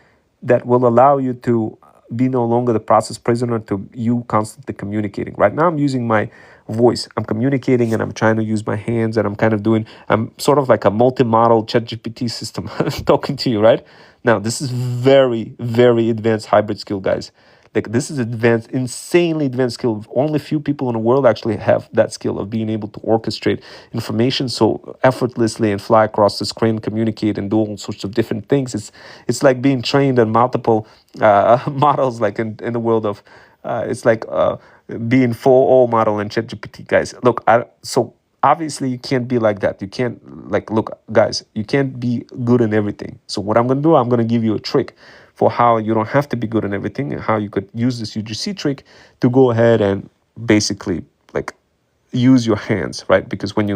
that will allow you to be no longer the process prisoner to you constantly communicating. Right now I'm using my voice. I'm communicating and I'm trying to use my hands, and I'm sort of like a multi-model ChatGPT system talking to you, right? Now, this is very, very advanced hybrid skill, guys. Like this is advanced, insanely advanced skill. Only few people in the world actually have that skill of being able to orchestrate information so effortlessly and fly across the screen, communicate, and do all sorts of different things. It's like being trained on multiple models, like in the world of it's like being 4.0 model in ChatGPT, guys. Look, so obviously you can't be like that. You can't look, guys, you can't be good in everything. So what I'm going to do, I'm going to give you a trick for how you don't have to be good in everything and how you could use this UGC trick to go ahead and basically like use your hands, right? Because when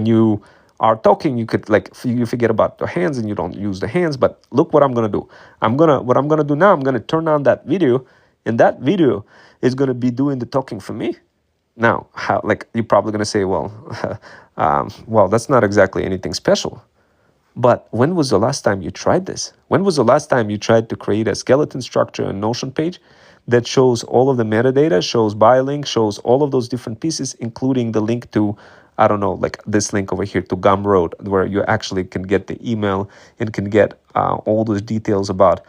you are talking, you could you forget about the hands and you don't use the hands. But look what I'm going to do. What I'm going to do now, I'm going to turn on that video, and that video is going to be doing the talking for me. Now, how, you're probably going to say, well, well, that's not exactly anything special. But when was the last time you tried this? When was the last time you tried to create a skeleton structure and Notion page that shows all of the metadata, shows buy link, shows all of those different pieces, including the link to, I don't know, like this link over here to Gumroad, where you actually can get the email and can get all those details about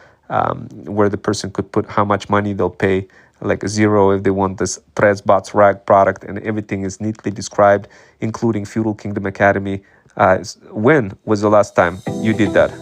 where the person could put how much money they'll pay, like 0 if they want this Threads Bots RAG product, and everything is neatly described, including Feudal Kingdom Academy. When was the last time you did that?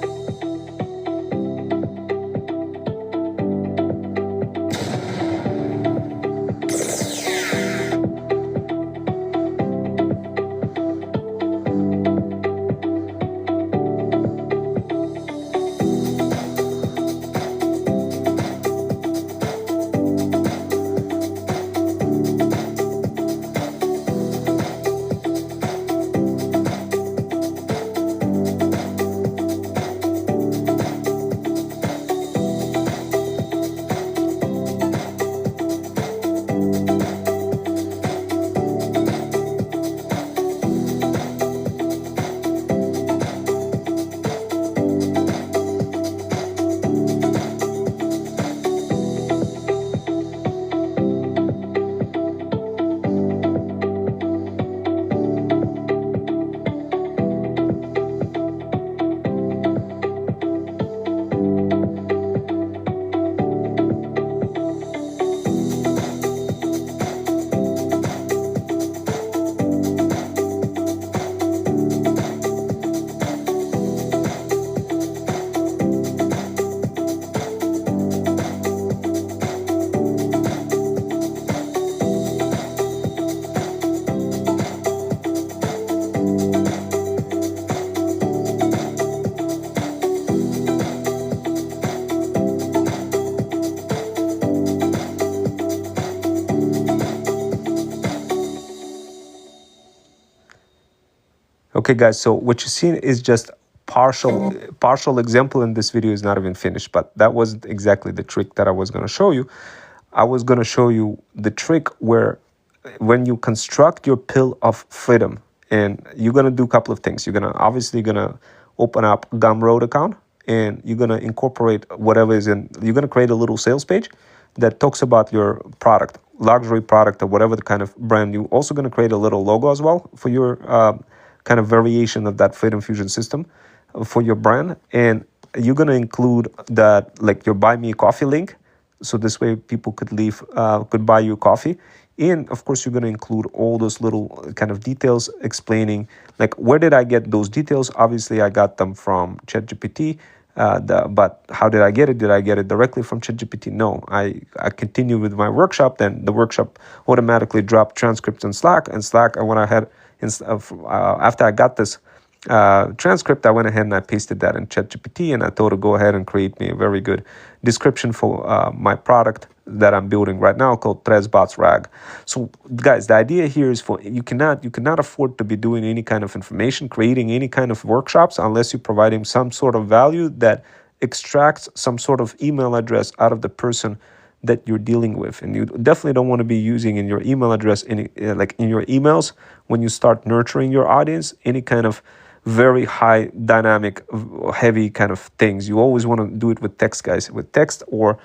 Okay, guys, so what you've seen is just partial example, and this video is not even finished, but that wasn't exactly the trick that I was going to show you. I was going to show you the trick where when you construct your pill of freedom, and you're going to do a couple of things. You're going to obviously open up Gumroad account, and you're going to incorporate whatever is in, you're going to create a little sales page that talks about your product, luxury product or whatever the kind of brand. You're also going to create a little logo as well for your kind of variation of that Freedom Fusion system for your brand. And you're going to include that, like your buy me a coffee link. So this way people could buy you coffee. And of course, you're going to include all those little kind of details explaining, like, where did I get those details? Obviously, I got them from ChatGPT. But how did I get it? Did I get it directly from ChatGPT? No, I continued with my workshop. Then the workshop automatically dropped transcripts in Slack. And Slack, I went ahead, after I got this transcript, I went ahead and I pasted that in ChatGPT, and I told it go ahead and create me a very good description for my product that I'm building right now called ThreadsBots RAG. So guys, the idea here is you cannot afford to be doing any kind of information, creating any kind of workshops unless you're providing some sort of value that extracts some sort of email address out of the person that you're dealing with. And you definitely don't want to be using in your email address, like in your emails, when you start nurturing your audience, any kind of very high dynamic, heavy kind of things. You always want to do it with text, guys. With text or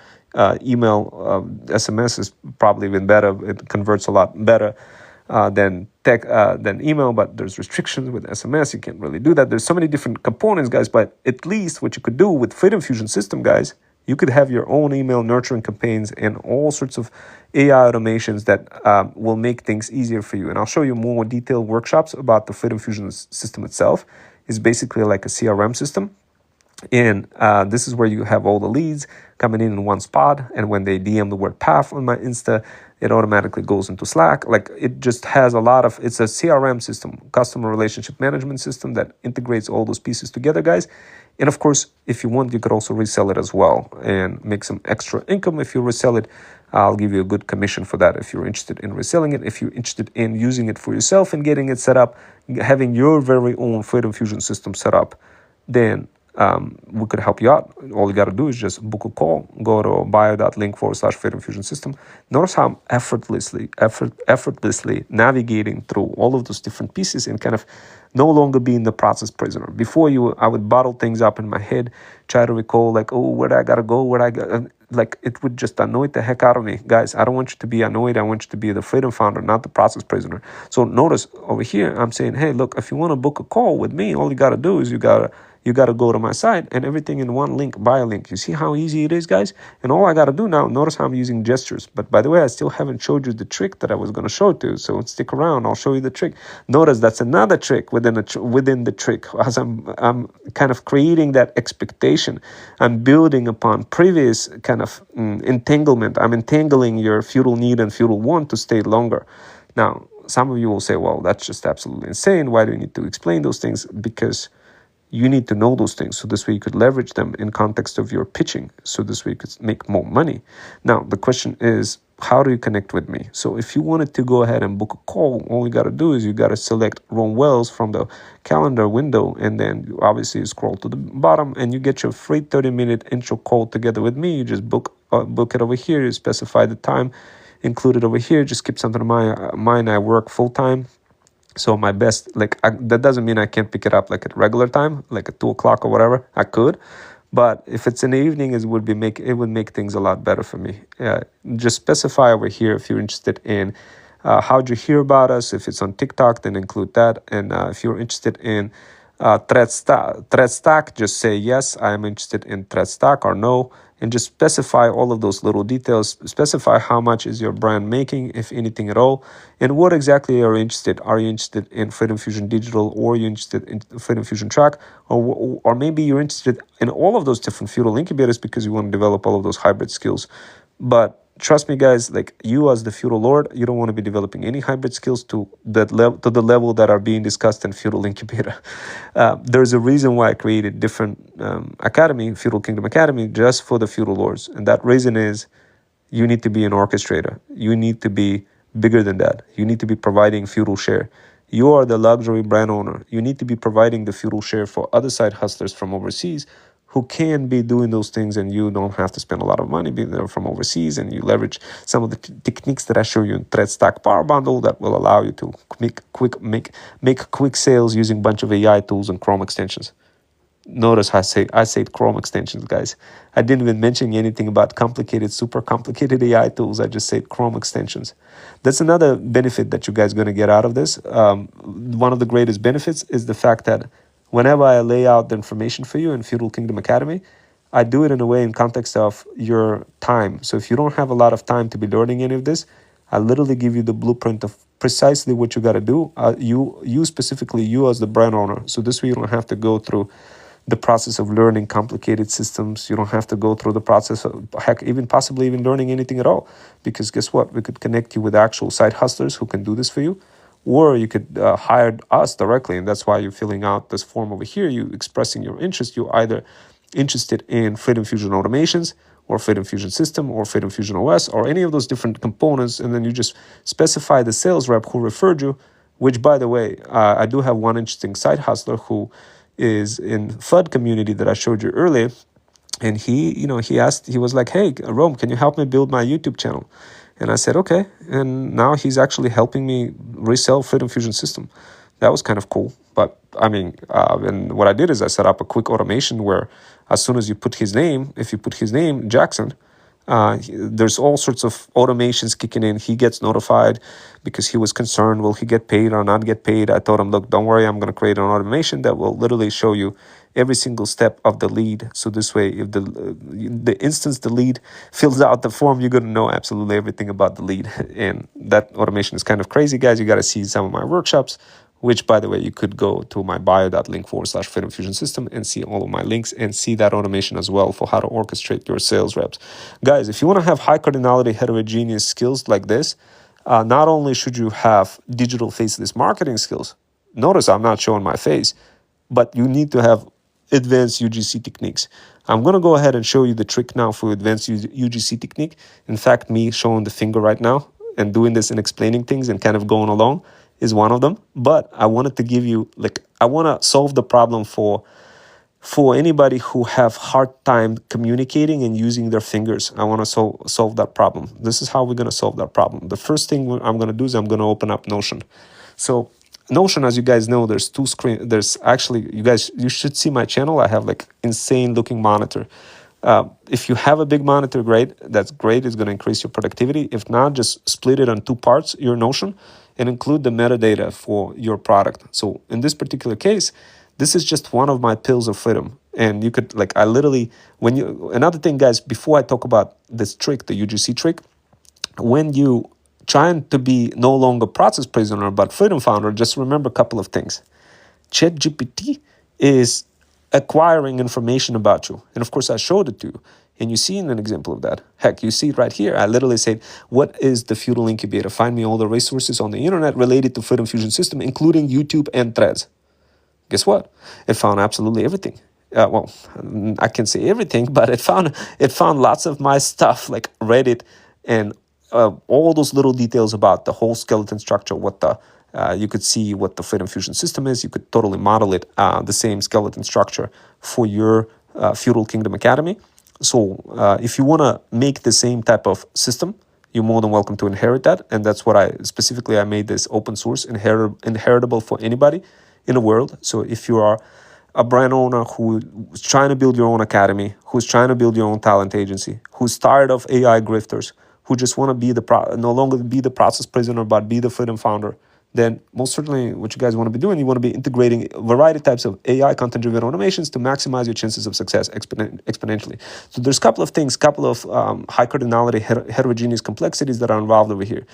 email, SMS is probably even better. It converts a lot better than email, but there's restrictions with SMS. You can't really do that. There's so many different components, guys, but at least what you could do with Freedom Fusion system, guys, you could have your own email nurturing campaigns and all sorts of AI automations that will make things easier for you. And I'll show you more detailed workshops about the Freedom Fusion system itself. It's basically like a CRM system. And this is where you have all the leads coming in one spot. And when they DM the word PAF on my Insta, it automatically goes into Slack. Like, it just has it's a CRM system, customer relationship management system, that integrates all those pieces together, guys. And of course, if you want, you could also resell it as well and make some extra income. If you resell it, I'll give you a good commission for that if you're interested in reselling it. If you're interested in using it for yourself and getting it set up, having your very own Freedom Fusion system set up, then we could help you out. All you got to do is just book a call, go to bio.link/Freedom Fusion system. Notice how I'm effortlessly navigating through all of those different pieces and kind of no longer being the process prisoner. Before I would bottle things up in my head, try to recall, like, oh, where I got to go, like, it would just annoy the heck out of me. Guys, I don't want you to be annoyed. I want you to be the freedom founder, not the process prisoner. So notice over here, I'm saying, hey, look, if you want to book a call with me, all you got to do is you got to go to my site, and everything in one link, buy a link. You see how easy it is, guys? And all I got to do now, notice how I'm using gestures. But by the way, I still haven't showed you the trick that I was going to show to you. So stick around. I'll show you the trick. Notice that's another trick within the trick. As I'm kind of creating that expectation, I'm building upon previous kind of entanglement. I'm entangling your feudal need and feudal want to stay longer. Now, some of you will say, well, that's just absolutely insane. Why do you need to explain those things? Because you need to know those things, so this way you could leverage them in context of your pitching, so this way you could make more money. Now, the question is, how do you connect with me? So if you wanted to go ahead and book a call, all you got to do is you got to select Ron Wells from the calendar window, and then you obviously scroll to the bottom and you get your free 30-minute intro call together with me. You just book it over here. You specify the time included over here. Just keep something in mind. I work full-time. So my best, that doesn't mean I can't pick it up like at regular time, like at 2 o'clock or whatever. I could, but if it's in the evening, it would make things a lot better for me. Just specify over here if you're interested in how'd you hear about us. If it's on TikTok, then include that. And if you're interested in ThreadStack, just say yes, I am interested in ThreadStack, or no. And just specify all of those little details. Specify how much is your brand making, if anything at all, and what exactly are you interested. Are you interested in Freedom Fusion Digital, or are you interested in Freedom Fusion Track, or maybe you're interested in all of those different feudal incubators because you want to develop all of those hybrid skills. But trust me, guys, like, you as the feudal lord, you don't want to be developing any hybrid skills to the level that are being discussed in Feudal Incubator. There's a reason why I created different academy, Feudal Kingdom Academy, just for the feudal lords. And that reason is you need to be an orchestrator. You need to be bigger than that. You need to be providing feudal share. You are the luxury brand owner. You need to be providing the feudal share for other side hustlers from overseas who can be doing those things, and you don't have to spend a lot of money being there from overseas, and you leverage some of the techniques that I show you in Thread Stack Power Bundle that will allow you to make quick sales using a bunch of AI tools and Chrome extensions. Notice I said Chrome extensions, guys. I didn't even mention anything about super complicated AI tools. I just said Chrome extensions. That's another benefit that you guys are going to get out of this. One of the greatest benefits is the fact that whenever I lay out the information for you in Feudal Kingdom Academy, I do it in a way in context of your time. So if you don't have a lot of time to be learning any of this, I literally give you the blueprint of precisely what you got to do. You specifically, you as the brand owner. So this way you don't have to go through the process of learning complicated systems. You don't have to go through the process of, heck, even possibly even learning anything at all. Because guess what? We could connect you with actual side hustlers who can do this for you. Or you could hire us directly. And that's why you're filling out this form over here. You expressing your interest. You're either interested in Freedom Fusion automations or Freedom Fusion system or Freedom Fusion OS or any of those different components. And then you just specify the sales rep who referred you, which, by the way, I do have one interesting side hustler who is in FUD community that I showed you earlier. And he was like, hey, Rome, can you help me build my YouTube channel? And I said, okay. And now he's actually helping me resell Freedom Fusion system. That was kind of cool. But I mean, and what I did is I set up a quick automation where as soon as you put his name, if you put his name, Jackson, there's all sorts of automations kicking in. He gets notified because he was concerned, will he get paid or not get paid? I told him, look, don't worry, I'm going to create an automation that will literally show you every single step of the lead. So this way, if the instance the lead fills out the form, you're going to know absolutely everything about the lead. And that automation is kind of crazy, guys. You got to see some of my workshops, which, by the way, you could go to my bio.link/Freedom Fusion System and see all of my links and see that automation as well for how to orchestrate your sales reps. Guys, if you want to have high cardinality heterogeneous skills like this, not only should you have digital faceless marketing skills, notice I'm not showing my face, but you need to have advanced UGC techniques. I'm going to go ahead and show you the trick now for advanced UGC technique. In fact, me showing the finger right now and doing this and explaining things and kind of going along is one of them. But I wanted to give you, I want to solve the problem for anybody who have hard time communicating and using their fingers. I want to solve that problem. This is how we're going to solve that problem. The first thing I'm going to do is I'm going to open up Notion. So Notion, as you guys know, there's two screens. There's actually, you should see my channel. I have insane looking monitor. If you have a big monitor, great. That's great. It's going to increase your productivity. If not, just split it on two parts, your Notion, and include the metadata for your product. So in this particular case, this is just one of my pills of freedom. And you could, another thing, guys, before I talk about this trick, the UGC trick, when you trying to be no longer process prisoner, but freedom founder, just remember a couple of things. ChatGPT is acquiring information about you. And of course, I showed it to you. And you see an example of that. Heck, you see it right here. I literally said, what is the Feudal Incubator? Find me all the resources on the internet related to Freedom Fusion System, including YouTube and Threads. Guess what? It found absolutely everything. Well, I can say everything, but it found lots of my stuff like Reddit and all those little details about the whole skeleton structure, you could see what the Freedom Fusion system is. You could totally model it, the same skeleton structure for your Feudal Kingdom Academy. So if you want to make the same type of system, you're more than welcome to inherit that. And that's what I made this open source, inheritable for anybody in the world. So if you are a brand owner who's trying to build your own academy, who's trying to build your own talent agency, who's tired of AI grifters, who just want to be no longer be the process prisoner, but be the freedom founder, then most certainly what you guys want to be doing, you want to be integrating a variety of types of AI content-driven automations to maximize your chances of success exponentially. So there's a couple of high cardinality heterogeneous complexities that are involved over here.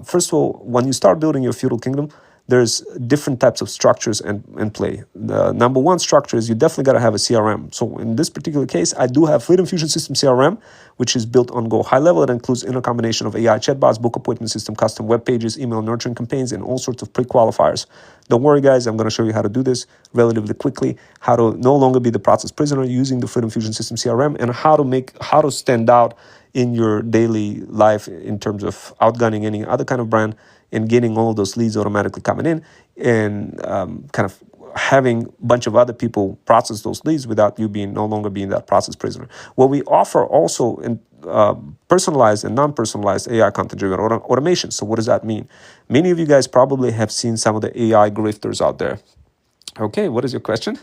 First of all, when you start building your Feudal Kingdom, there's different types of structures in play. The number one structure is you definitely got to have a CRM. So in this particular case, I do have Freedom Fusion System CRM, which is built on Go High Level. It includes inner combination of AI chatbots, book appointment system, custom web pages, email nurturing campaigns, and all sorts of pre-qualifiers. Don't worry, guys. I'm going to show you how to do this relatively quickly, how to no longer be the process prisoner using the Freedom Fusion System CRM, and how to stand out in your daily life in terms of outgunning any other kind of brand and getting all of those leads automatically coming in, and kind of having a bunch of other people process those leads without you being no longer being that process prisoner. What we offer also in personalized and non-personalized AI content-driven automation. So what does that mean? Many of you guys probably have seen some of the AI grifters out there. Okay, what is your question?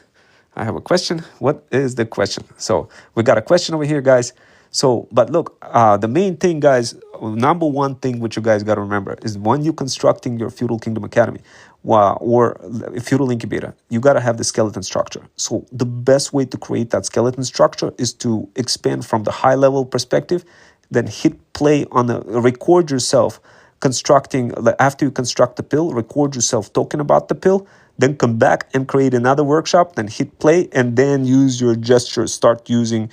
I have a question. What is the question? So we got a question over here, guys. So, but look, the main thing, guys, number one thing which you guys got to remember is when you're constructing your Feudal Kingdom Academy or Feudal Incubator, you got to have the skeleton structure. So the best way to create that skeleton structure is to expand from the high level perspective, then hit play on the record yourself constructing, after you construct the pill, record yourself talking about the pill, then come back and create another workshop, then hit play, and then use your gestures, start using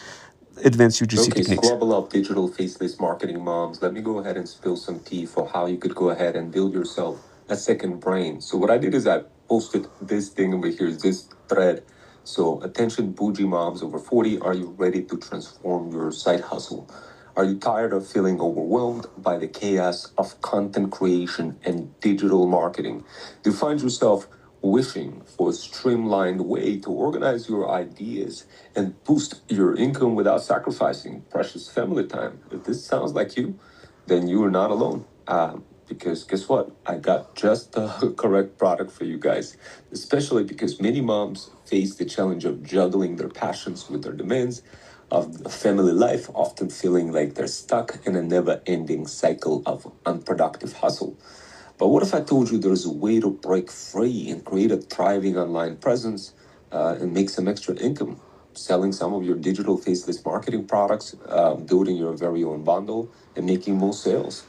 advanced UGC techniques. Global Up Digital Faceless Marketing Moms, let me go ahead and spill some tea for how you could go ahead and build yourself a second brain. So what I did is I posted this thing over here, this thread. So attention bougie moms over 40, are you ready to transform your side hustle? Are you tired of feeling overwhelmed by the chaos of content creation and digital marketing? Do you find yourself wishing for a streamlined way to organize your ideas and boost your income without sacrificing precious family time? If this sounds like you, then you are not alone. Because guess what? I got just the correct product for you guys, especially because many moms face the challenge of juggling their passions with their demands of family life, often feeling like they're stuck in a never-ending cycle of unproductive hustle. But what if I told you there's a way to break free and create a thriving online presence and make some extra income, selling some of your digital faceless marketing products, building your very own bundle, and making more sales?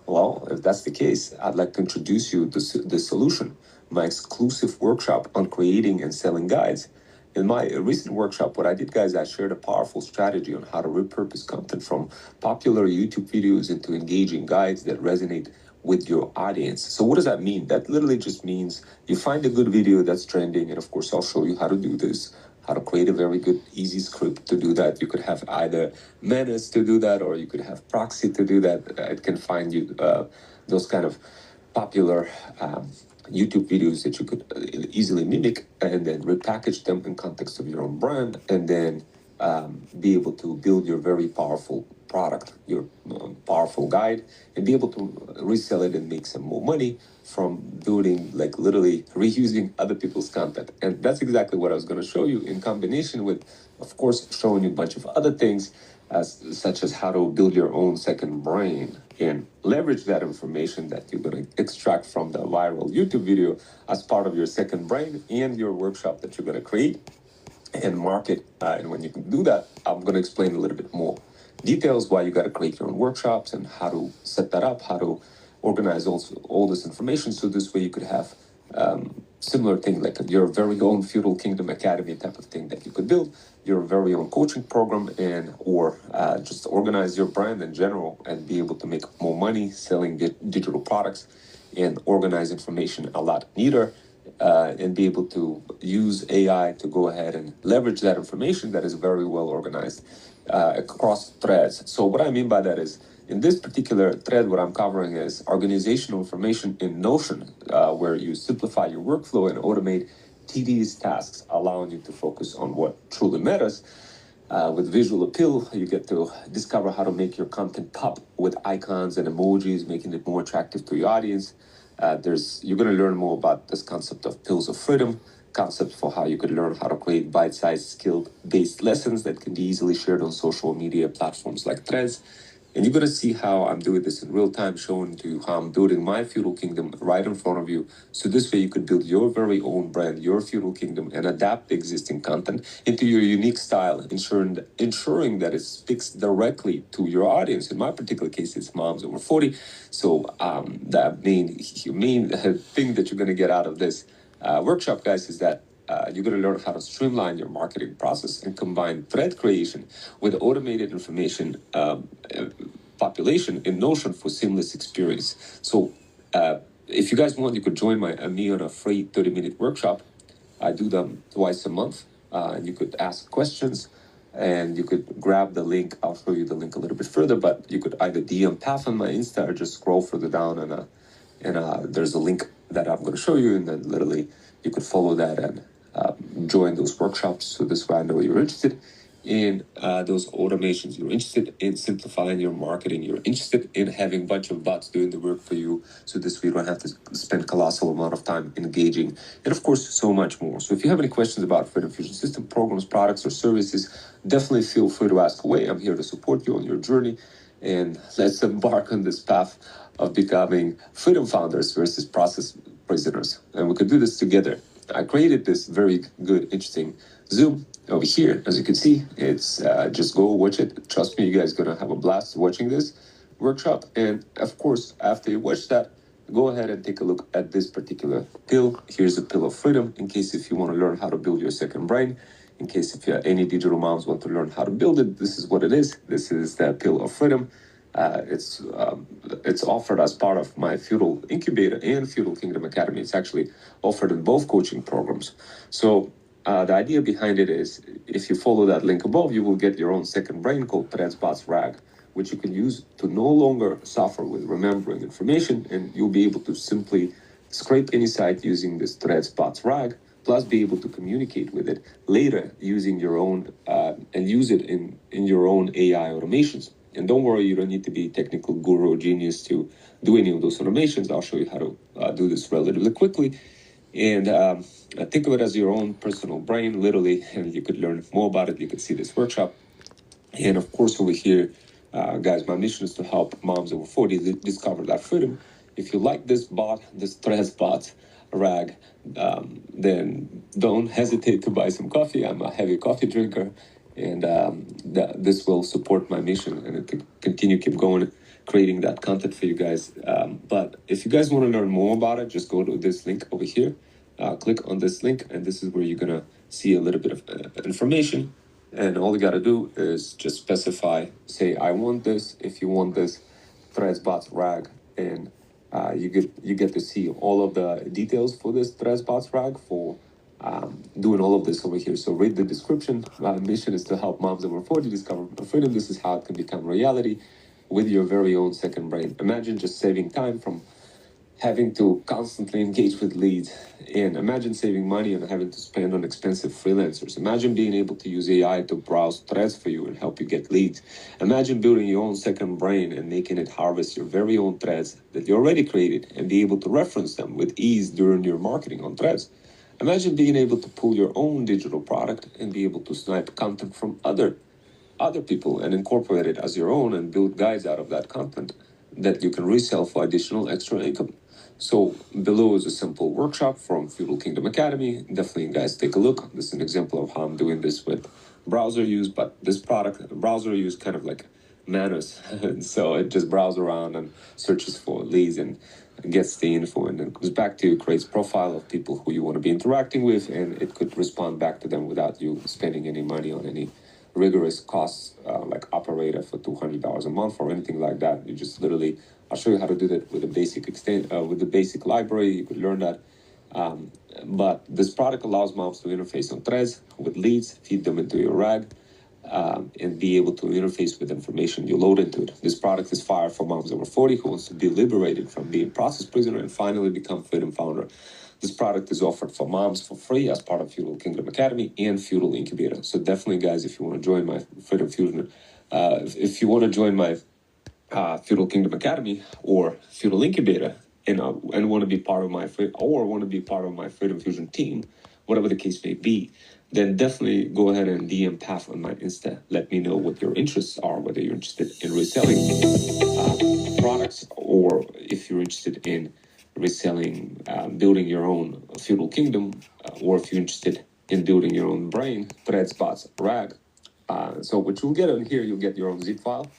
Well, if that's the case, I'd like to introduce you to the solution, my exclusive workshop on creating and selling guides. In my recent workshop, what I did, guys, I shared a powerful strategy on how to repurpose content from popular YouTube videos into engaging guides that resonate with your audience. So what does that mean? That literally just means you find a good video that's trending, and of course, I'll show you how to do this, how to create a very good, easy script to do that. You could have either Menace to do that, or you could have Proxy to do that. It can find you those kind of popular YouTube videos that you could easily mimic, and then repackage them in context of your own brand, and then be able to build your very powerful product, your powerful guide, and be able to resell it and make some more money from building, like literally reusing other people's content. And that's exactly what I was going to show you, in combination with, of course, showing you a bunch of other things, such as how to build your own second brain and leverage that information that you're going to extract from the viral YouTube video as part of your second brain and your workshop that you're going to create and market. And when you can do that, I'm going to explain a little bit more details why you got to create your own workshops and how to set that up, how to organize all this information. So this way you could have similar thing, like your very own Feudal Kingdom Academy type of thing that you could build, your very own coaching program, and or just organize your brand in general and be able to make more money selling digital products and organize information a lot neater. And be able to use AI to go ahead and leverage that information that is very well organized across threads. So what I mean by that is, in this particular thread, what I'm covering is organizational information in Notion, where you simplify your workflow and automate tedious tasks, allowing you to focus on what truly matters. With visual appeal, you get to discover how to make your content pop with icons and emojis, making it more attractive to your audience. You're going to learn more about this concept of pills of freedom, concept for how you could learn how to create bite-sized skill-based lessons that can be easily shared on social media platforms like Threads. And you're going to see how I'm doing this in real time, showing to you how I'm building my Feudal Kingdom right in front of you. So this way you could build your very own brand, your Feudal Kingdom, and adapt the existing content into your unique style, ensuring that it speaks directly to your audience. In my particular case, it's moms over 40. So the main thing that you're going to get out of this workshop, guys, is that you're going to learn how to streamline your marketing process and combine thread creation with automated information population in Notion for seamless experience. So if you guys want, you could join me on a free 30-minute workshop. I do them twice a month. And you could ask questions, and you could grab the link. I'll show you the link a little bit further, but you could either DM Path on my Insta or just scroll further down on And there's a link that I'm going to show you, and then literally you could follow that and join those workshops. So this way I know you're interested in those automations. You're interested in simplifying your marketing. You're interested in having a bunch of bots doing the work for you. So this way you don't have to spend colossal amount of time engaging, and of course, so much more. So if you have any questions about Freedom Fusion System programs, products, or services, definitely feel free to ask away. I'm here to support you on your journey, and let's embark on this path of becoming freedom founders versus process prisoners. And we could do this together. I created this very good, interesting Zoom over here. As you can see, it's just go watch it. Trust me, you guys are going to have a blast watching this workshop. And of course, after you watch that, go ahead and take a look at this particular pill. Here's a pill of freedom in case if you want to learn how to build your second brain. In case if any digital moms want to learn how to build it, this is what it is. This is the pill of freedom. It's offered as part of my Feudal Incubator and Feudal Kingdom Academy. It's actually offered in both coaching programs. So the idea behind it is, if you follow that link above, you will get your own second brain called Threads Bots RAG, which you can use to no longer suffer with remembering information, and you'll be able to simply scrape any site using this Threads Bots RAG, plus be able to communicate with it later using your own and use it in your own AI automations. And don't worry, you don't need to be a technical guru or genius to do any of those automations. I'll show you how to do this relatively quickly. And think of it as your own personal brain, literally, and you could learn more about it. You could see this workshop. And of course, over here, guys, my mission is to help moms over 40 discover that freedom. If you like this bot, this Threads Bot RAG, then don't hesitate to buy some coffee. I'm a heavy coffee drinker, and this will support my mission, and it can continue, keep going, creating that content for you guys. But if you guys want to learn more about it, just go to this link over here. Click on this link, and this is where you're going to see a little bit of information. And all you got to do is just specify, say, I want this. If you want this Threads Bots RAG, and you get to see all of the details for this Threads Bots RAG for doing all of this over here. So read the description. My mission is to help moms over 40 discover freedom. This is how it can become reality with your very own second brain. Imagine just saving time from having to constantly engage with leads, and imagine saving money and having to spend on expensive freelancers. Imagine being able to use AI to browse threads for you and help you get leads. Imagine building your own second brain and making it harvest your very own threads that you already created and be able to reference them with ease during your marketing on threads. Imagine being able to pull your own digital product and be able to snipe content from other people and incorporate it as your own and build guides out of that content that you can resell for additional extra income. So below is a simple workshop from Feudal Kingdom Academy. Definitely, guys, take a look. This is an example of how I'm doing this with browser use, but this product, browser use, kind of like Manus. So it just browses around and searches for leads and gets the info, and then comes back to you, creates profile of people who you want to be interacting with, and it could respond back to them without you spending any money on any rigorous costs like operator for $200 a month or anything like that. You just literally, I'll show you how to do that with a basic with the basic library. You could learn that. But this product allows moms to interface on threads with leads, feed them into your RAG, and be able to interface with information you load into it. This product is fire for moms over 40 who wants to be liberated from being process prisoner and finally become freedom founder. This product is offered for moms for free as part of Feudal Kingdom Academy and Feudal Incubator. So definitely, guys, if you want to join my Freedom Fusion, if you want to join my Feudal Kingdom Academy or Feudal Incubator, and want to be part of my Freedom Fusion team, whatever the case may be, then definitely go ahead and DM Path on my Insta. Let me know what your interests are, whether you're interested in reselling products, or if you're interested in reselling, building your own feudal kingdom, or if you're interested in building your own brain, Threads Bots RAG. So what you'll get on here, you'll get your own zip file,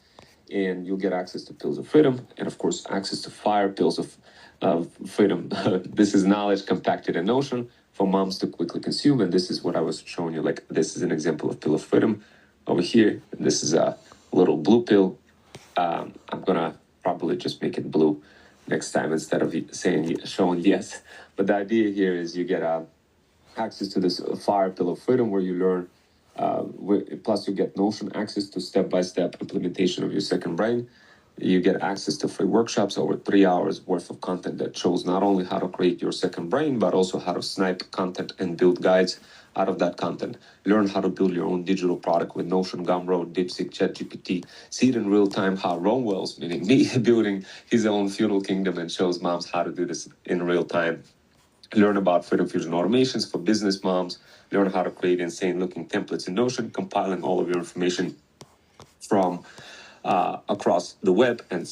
and you'll get access to Pills of Freedom, and of course, access to Fire Pills of Freedom. This is knowledge compacted in Notion for moms to quickly consume, and this is what I was showing you. Like, this is an example of Pill of Freedom over here. This is a little blue pill. I'm gonna probably just make it blue next time instead of showing yes. But the idea here is you get access to this Fire Pill of Freedom, where you learn, plus you get Notion access to step-by-step implementation of your second brain. You get access to free workshops, over 3 hours worth of content that shows not only how to create your second brain, but also how to snipe content and build guides out of that content. Learn how to build your own digital product with Notion, Gumroad, DeepSeek, ChatGPT. See it in real time how Ron Wells, meaning me, building his own feudal kingdom and shows moms how to do this in real time. Learn about Freedom Fusion automations for business moms. Learn how to create insane looking templates in Notion, compiling all of your information from across the web and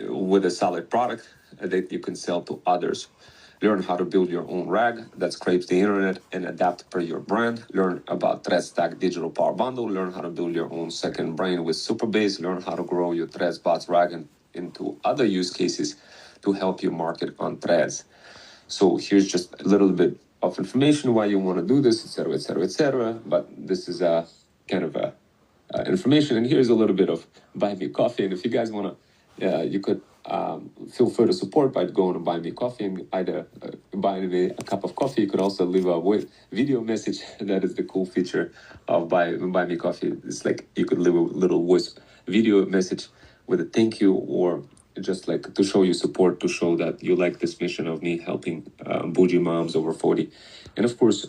with a solid product that you can sell to others. Learn how to build your own RAG that scrapes the internet and adapt per your brand. Learn about ThreadStack Digital Power Bundle. Learn how to build your own second brain with Superbase. Learn how to grow your Threads bots RAG into other use cases to help you market on Threads. So here's just a little bit of information why you want to do this, etc., etc., etc. But this is a kind of a information, and here's a little bit of Buy Me Coffee. And if you guys want to, you could feel free to support by going to Buy Me Coffee and either buy me a cup of coffee. You could also leave a video message. That is the cool feature of Buy Me Coffee. It's like you could leave a little voice video message with a thank you, or just like to show you support, to show that you like this mission of me helping bougie moms over 40. And of course,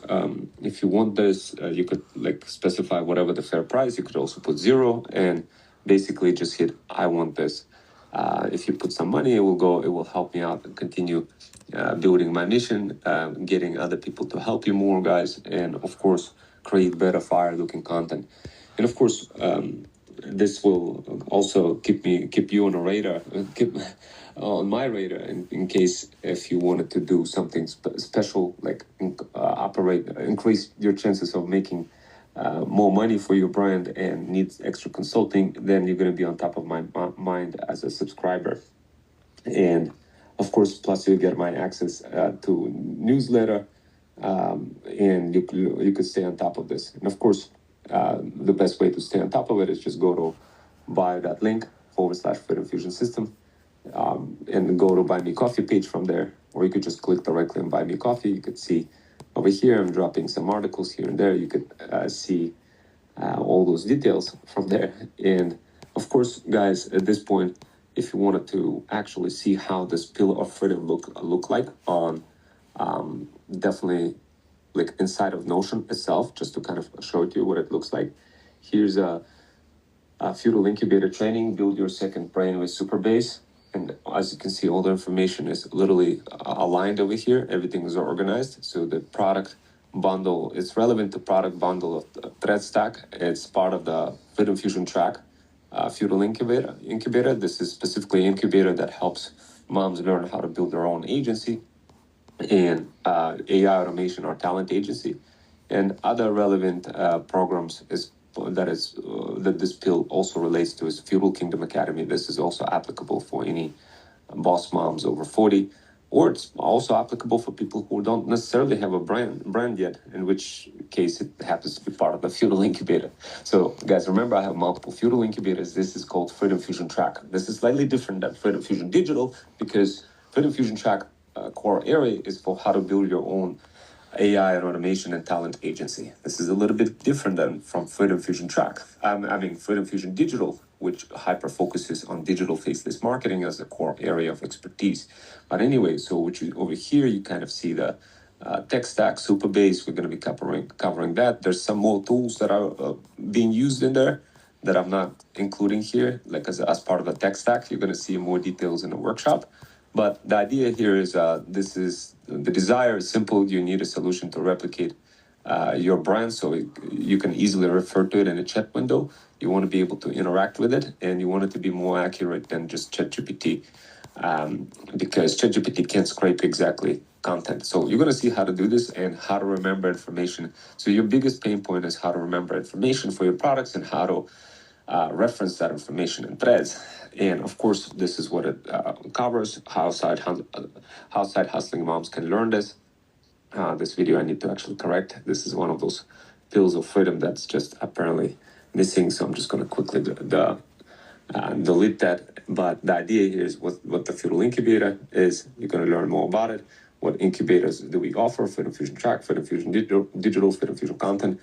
if you want this, you could like specify whatever the fair price. You could also put 0 and basically just hit I want this. If you put some money, it will help me out and continue building my mission, getting other people to help you more, guys, and of course create better fire looking content. And of course, this will also keep you on a radar, keep on my radar in case if you wanted to do something special, like increase your chances of making more money for your brand and needs extra consulting, then you're going to be on top of my mind as a subscriber. And of course, plus you get my access to newsletter, and you could stay on top of this. And of course, the best way to stay on top of it is just go to bio.link/Freedom Fusion System, and go to Buy Me Coffee page from there, or you could just click directly on Buy Me Coffee. You could see over here, I'm dropping some articles here and there. You could see all those details from there. And of course, guys, at this point, if you wanted to actually see how this Pillar of Freedom look like on definitely like inside of Notion itself, just to kind of show you what it looks like. Here's a Feudal Incubator training, build your second brain with Superbase. And as you can see, all the information is literally aligned over here. Everything is organized. So the product bundle, it's relevant to product bundle of ThreadStack. It's part of the Freedom Fusion track, Feudal Incubator. This is specifically an incubator that helps moms learn how to build their own agency, and AI automation or talent agency, and other relevant programs that this pill also relates to is Feudal Kingdom Academy. This is also applicable for any boss moms over 40, or it's also applicable for people who don't necessarily have a brand yet, in which case it happens to be part of the Feudal Incubator. So guys, remember I have multiple Feudal Incubators. This is called Freedom Fusion Track. This is slightly different than Freedom Fusion Digital, because Freedom Fusion Track core area is for how to build your own AI and automation and talent agency. This is a little bit different than from Freedom Fusion Track. Freedom Fusion Digital, which hyper focuses on digital faceless marketing as a core area of expertise. But anyway, so over here, you kind of see the tech stack, Superbase. We're going to be covering that. There's some more tools that are being used in there that I'm not including here, like as part of the tech stack. You're going to see more details in the workshop. But the idea here is the desire is simple. You need a solution to replicate your brand, so you can easily refer to it in a chat window. You want to be able to interact with it, and you want it to be more accurate than just ChatGPT, because ChatGPT can't scrape exactly content. So you're going to see how to do this and how to remember information. So your biggest pain point is how to remember information for your products and how to reference that information in Threads. And of course, this is what it covers, how side hustling moms can learn this. This video I need to actually correct. This is one of those pills of freedom that's just apparently missing. So I'm just going to quickly delete that. But the idea here is what the Feudal Incubator is. You're going to learn more about it. What incubators do we offer? Freedom Fusion Track, Freedom Fusion Digital, Freedom Fusion Content.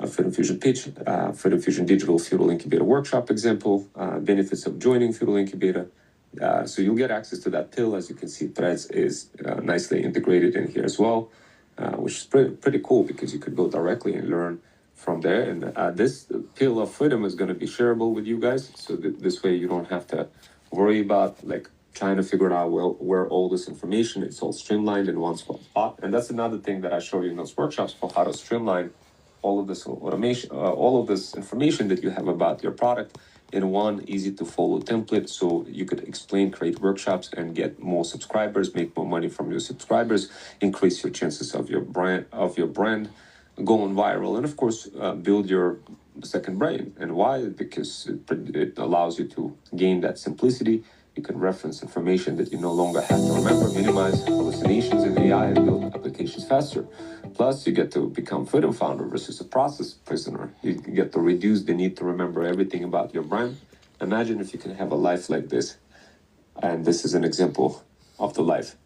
Freedom Fusion pitch, Freedom Fusion Digital Feudal Incubator Workshop example, benefits of joining Feudal Incubator. So you'll get access to that pill. As you can see, Threads is nicely integrated in here as well, which is pretty cool because you could go directly and learn from there. And this pill of freedom is going to be shareable with you guys. So this way you don't have to worry about like trying to figure out where all this information, it's all streamlined in one spot. And that's another thing that I show you in those workshops for how to streamline all of this automation, all of this information that you have about your product in one easy to follow template, so you could explain, create workshops, and get more subscribers, make more money from your subscribers, increase your chances of your brand going viral, and of course build your second brain. And why? Because it allows you to gain that simplicity. You can reference information that you no longer have to remember, minimize hallucinations in AI, and build applications faster. Plus, you get to become freedom founder versus a process prisoner. You get to reduce the need to remember everything about your brand. Imagine if you can have a life like this. And this is an example of the life.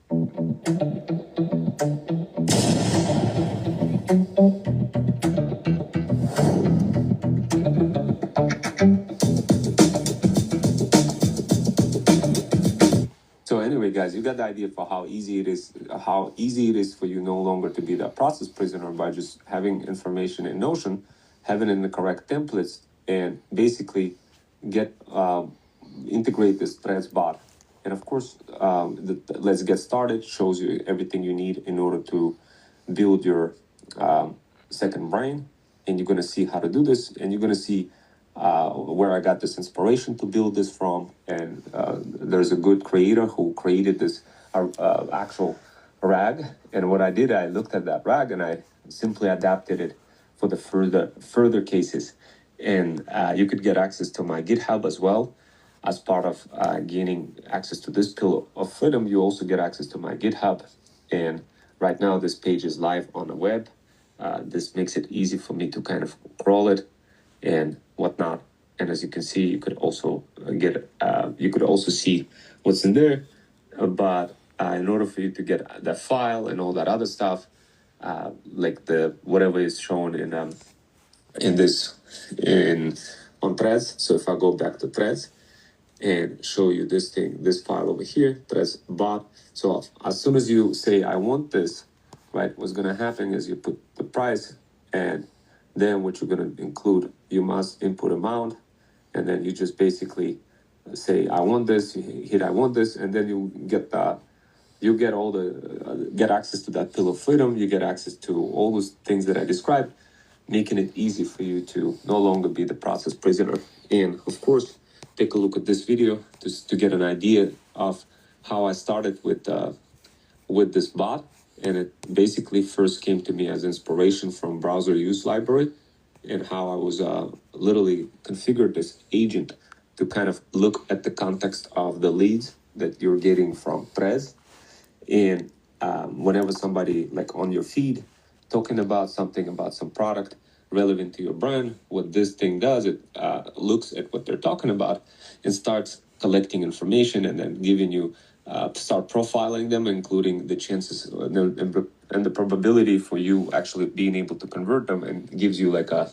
So anyway, guys, you got the idea for how easy it is for you no longer to be that process prisoner by just having information in Notion, having it in the correct templates, and basically integrate this Threads bot. And of course, Let's Get Started shows you everything you need in order to build your second brain. And you're going to see how to do this, and you're going to see where I got this inspiration to build this from. And there's a good creator who created this actual RAG. And what I did, I looked at that RAG and I simply adapted it for the further cases. And you could get access to my GitHub as well. As part of gaining access to this pill of freedom, you also get access to my GitHub. And right now, this page is live on the web. This makes it easy for me to kind of crawl it and whatnot. And as you can see, you could also see what's in there. But in order for you to get that file and all that other stuff, like whatever is shown on Threads. So if I go back to Threads and show you this file over here, Threads bot. So as soon as you say, I want this, right, what's going to happen is you put the price, and then what you're going to include, you must input amount, and then you just basically say, I want this, you hit I want this, and then you get access to that pill of freedom, you get access to all those things that I described, making it easy for you to no longer be the process prisoner. And of course, take a look at this video just to get an idea of how I started with this bot. And it basically first came to me as inspiration from Browser Use Library, and how I was literally configured this agent to kind of look at the context of the leads that you're getting from Threads. And whenever somebody like on your feed talking about something, about some product relevant to your brand, what this thing does, it looks at what they're talking about and starts collecting information, and then giving you start profiling them, including the chances and the probability for you actually being able to convert them, and gives you like a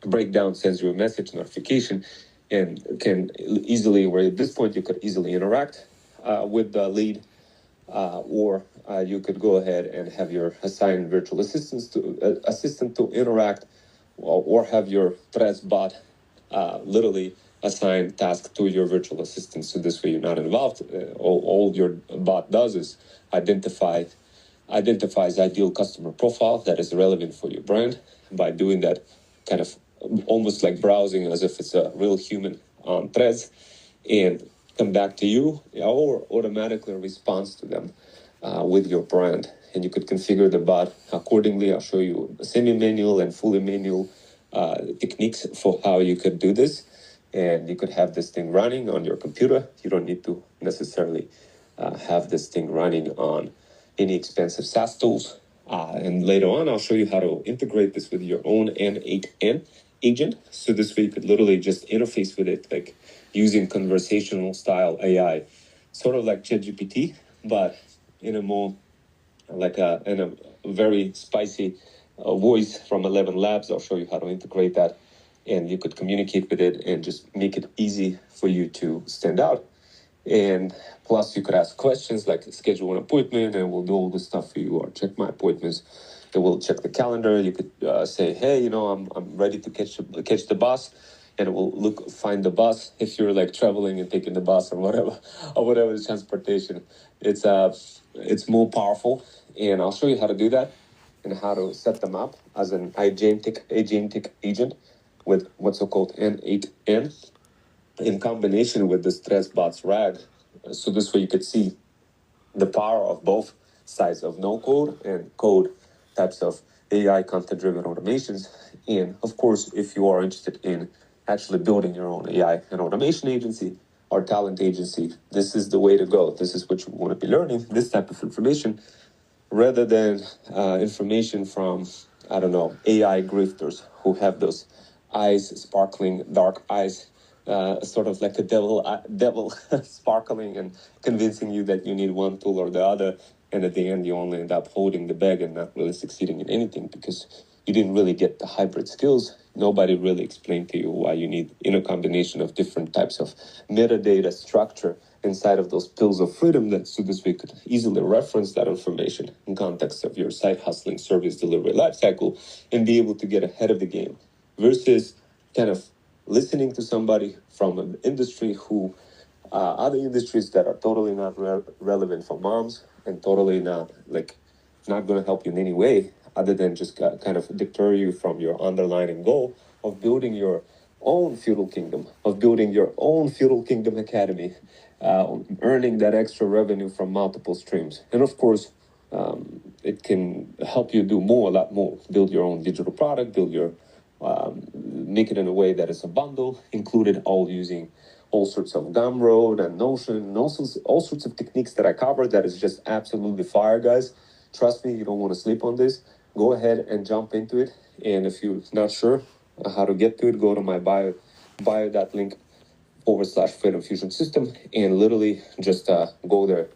breakdown, sends you a message notification, and can easily, where at this point you could easily interact with the lead, or you could go ahead and have your assigned virtual assistant to interact, or have your Threads bot literally assign tasks to your virtual assistant. So this way you're not involved. All your bot does is identifies ideal customer profile that is relevant for your brand. By doing that, kind of almost like browsing as if it's a real human on Threads, and come back to you, or automatically responds to them with your brand. And you could configure the bot accordingly. I'll show you semi-manual and fully manual techniques for how you could do this. And you could have this thing running on your computer. You don't need to necessarily have this thing running on any expensive SaaS tools. And later on, I'll show you how to integrate this with your own N8N agent. So this way you could literally just interface with it, like using conversational style AI, sort of like ChatGPT, but in a more in a very spicy voice from 11 Labs. I'll show you how to integrate that, and you could communicate with it and just make it easy for you to stand out. And plus, you could ask questions like schedule an appointment, and we'll do all this stuff for you, or check my appointments. It will check the calendar. You could say, hey, you know, I'm ready to catch the bus, and it will find the bus if you're like traveling and taking the bus or whatever the transportation. It's more powerful, and I'll show you how to do that and how to set them up as an agentic agent with what's so-called N8N in combination with this ThreadsBots RAG. So this way you could see the power of both sides of no code and code types of AI content-driven automations. And of course, if you are interested in actually building your own AI and automation agency or talent agency, this is the way to go. This is what you want to be learning, this type of information, rather than information from, I don't know, AI grifters who have those eyes, sparkling dark eyes, sort of like a devil sparkling and convincing you that you need one tool or the other, and at the end you only end up holding the bag and not really succeeding in anything because you didn't really get the hybrid skills. Nobody really explained to you why you need a combination of different types of metadata structure inside of those pills of freedom, that so this way could easily reference that information in context of your side hustling service delivery lifecycle and be able to get ahead of the game versus kind of listening to somebody from an industry who other industries that are totally not relevant for moms and totally not going to help you in any way other than just kind of deter you from your underlying goal of building your own feudal kingdom, of building your own feudal kingdom academy, earning that extra revenue from multiple streams. And of course, it can help you do a lot more, build your own digital product, make it in a way that is a bundle, included all using all sorts of Gumroad and Notion, and all sorts of techniques that I covered that is just absolutely fire, guys. Trust me, you don't want to sleep on this. Go ahead and jump into it. And if you're not sure how to get to it, go to my bio.link /Freedom Fusion System and literally just go there.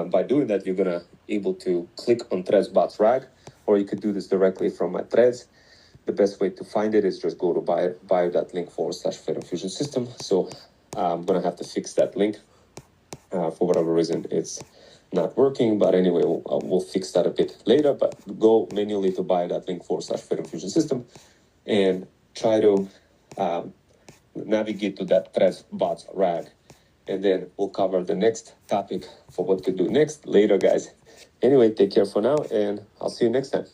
By doing that, you're gonna able to click on ThreadsBots RAG, or you could do this directly from my threads. The best way to find it is just go to bio.link /Freedom Fusion System. So I'm gonna have to fix that link. For whatever reason, it's not working, but anyway, we'll fix that a bit later. But go manually to bio.link /Freedom Fusion System and try to navigate to that ThreadsBots RAG, and then we'll cover the next topic for what to do next later, guys. Anyway, take care for now, and I'll see you next time.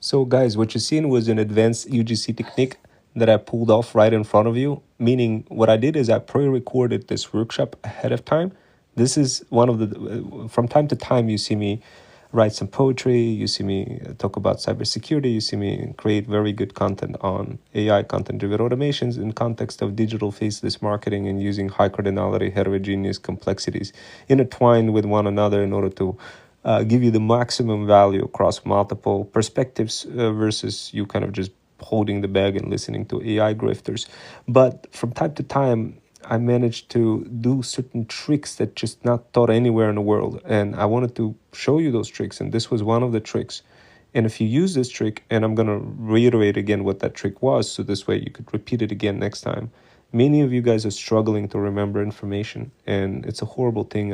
So guys, what you've seen was an advanced UGC technique that I pulled off right in front of you, meaning what I did is I pre-recorded this workshop ahead of time. This is one of the, from time to time, you see me write some poetry, you see me talk about cybersecurity, you see me create very good content on AI content-driven automations in context of digital faceless marketing and using high cardinality, heterogeneous complexities intertwined with one another in order to give you the maximum value across multiple perspectives versus you kind of just holding the bag and listening to AI grifters. But from time to time, I managed to do certain tricks that just not taught anywhere in the world. And I wanted to show you those tricks. And this was one of the tricks. And if you use this trick, and I'm going to reiterate again what that trick was, so this way you could repeat it again next time. Many of you guys are struggling to remember information, and it's a horrible thing.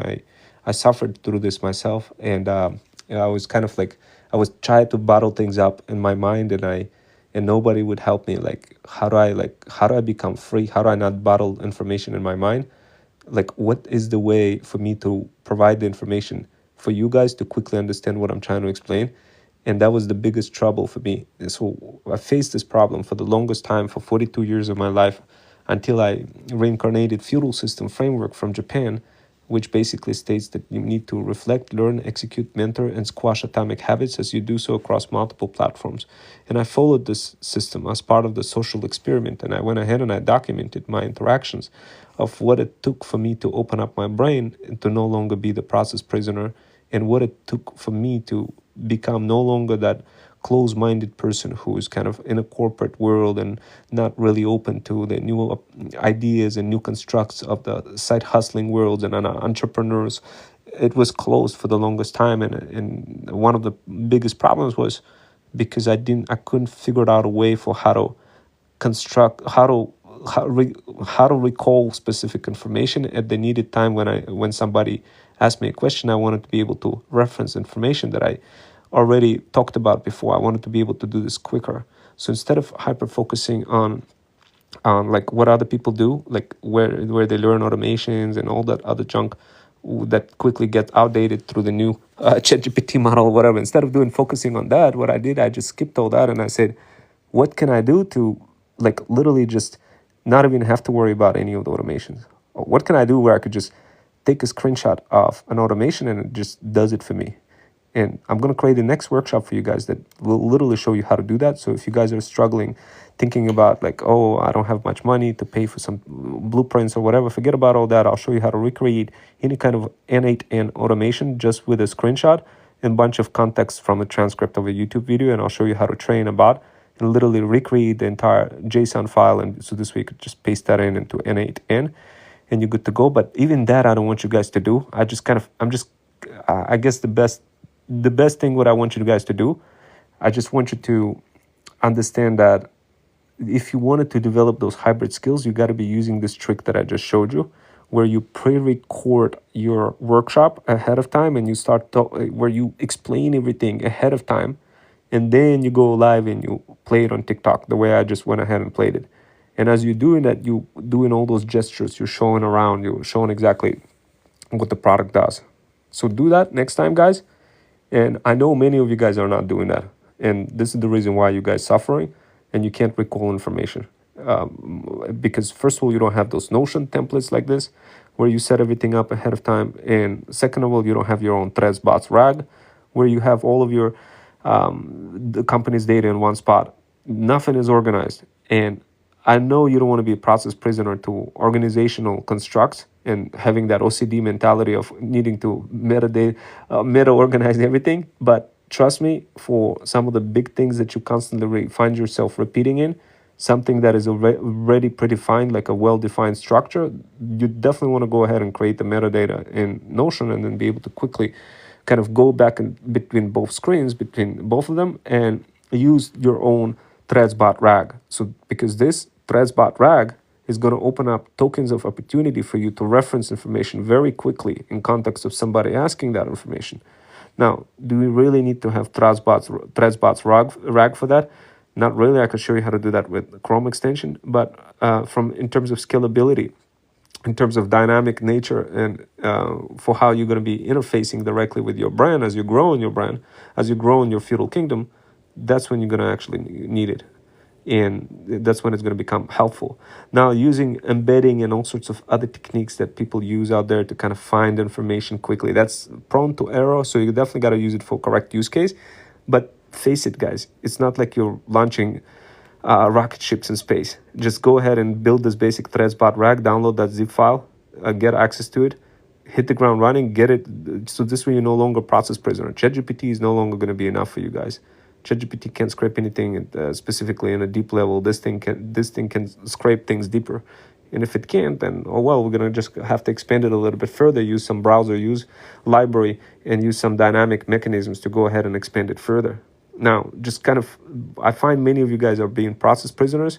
I suffered through this myself, and I was kind of like, I was trying to bottle things up in my mind, and nobody would help me. Like, how do I become free? How do I not bottle information in my mind? Like, what is the way for me to provide the information for you guys to quickly understand what I'm trying to explain? And that was the biggest trouble for me. And so I faced this problem for the longest time, for 42 years of my life, until I reincarnated Feudal System Framework from Japan, which basically states that you need to reflect, learn, execute, mentor, and squash atomic habits as you do so across multiple platforms. And I followed this system as part of the social experiment, and I went ahead and I documented my interactions of what it took for me to open up my brain and to no longer be the process prisoner, and what it took for me to become no longer that close-minded person who is kind of in a corporate world and not really open to the new ideas and new constructs of the side hustling worlds and entrepreneurs. It was closed for the longest time, and one of the biggest problems was because I couldn't figure out a way for how to construct, how to recall specific information at the needed time when somebody asked me a question. I wanted to be able to reference information that I already talked about before. I wanted to be able to do this quicker. So instead of hyper focusing on like what other people do, like where they learn automations and all that other junk that quickly gets outdated through the new ChatGPT model or whatever. Instead of focusing on that, what I did, I just skipped all that and I said, what can I do to like literally just not even have to worry about any of the automations? Or what can I do where I could just take a screenshot of an automation and it just does it for me? And I'm going to create the next workshop for you guys that will literally show you how to do that. So if you guys are struggling, thinking about like, oh, I don't have much money to pay for some blueprints or whatever, forget about all that. I'll show you how to recreate any kind of N8N automation just with a screenshot and a bunch of context from a transcript of a YouTube video. And I'll show you how to train a bot and literally recreate the entire JSON file. And so this way you could just paste that into N8N and you're good to go. But even that, I don't want you guys to do. I guess the best thing what I want you guys to do, I just want you to understand that if you wanted to develop those hybrid skills, you got to be using this trick that I just showed you, where you pre-record your workshop ahead of time and you where you explain everything ahead of time, and then you go live and you play it on TikTok the way I just went ahead and played it. And as you're doing that, you doing all those gestures, you're showing around, you're showing exactly what the product does. So do that next time, guys. And I know many of you guys are not doing that. And this is the reason why you guys suffering and you can't recall information. Because first of all, you don't have those Notion templates like this, where you set everything up ahead of time. And second of all, you don't have your own Threads bots RAG, where you have all of your the company's data in one spot. Nothing is organized. And I know you don't want to be a process prisoner to organizational constructs and having that OCD mentality of needing to meta organize everything. But trust me, for some of the big things that you constantly find yourself repeating in, something that is already predefined, like a well-defined structure, you definitely want to go ahead and create the metadata in Notion and then be able to quickly kind of go back in between both screens, between both of them, and use your own ThreadsBot RAG. So because this ThreadsBot RAG is going to open up tokens of opportunity for you to reference information very quickly in context of somebody asking that information. Now, do we really need to have ThreadsBot's RAG for that? Not really. I could show you how to do that with Chrome extension, but in terms of scalability, in terms of dynamic nature, and for how you're going to be interfacing directly with your brand as you grow in your brand, as you grow in your feudal kingdom, that's when you're going to actually need it. And that's when it's going to become helpful. Now, using embedding and all sorts of other techniques that people use out there to kind of find information quickly, that's prone to error. So you definitely got to use it for correct use case. But face it, guys, it's not like you're launching rocket ships in space. Just go ahead and build this basic ThreadsBot RAG, download that zip file, get access to it, hit the ground running, get it. So this way you're no longer process prisoner. ChatGPT is no longer going to be enough for you guys. ChatGPT can't scrape anything specifically in a deep level. This thing can scrape things deeper. And if it can't, then, oh well, we're going to just have to expand it a little bit further, use some browser, use library, and use some dynamic mechanisms to go ahead and expand it further. Now, just kind of, I find many of you guys are being process prisoners,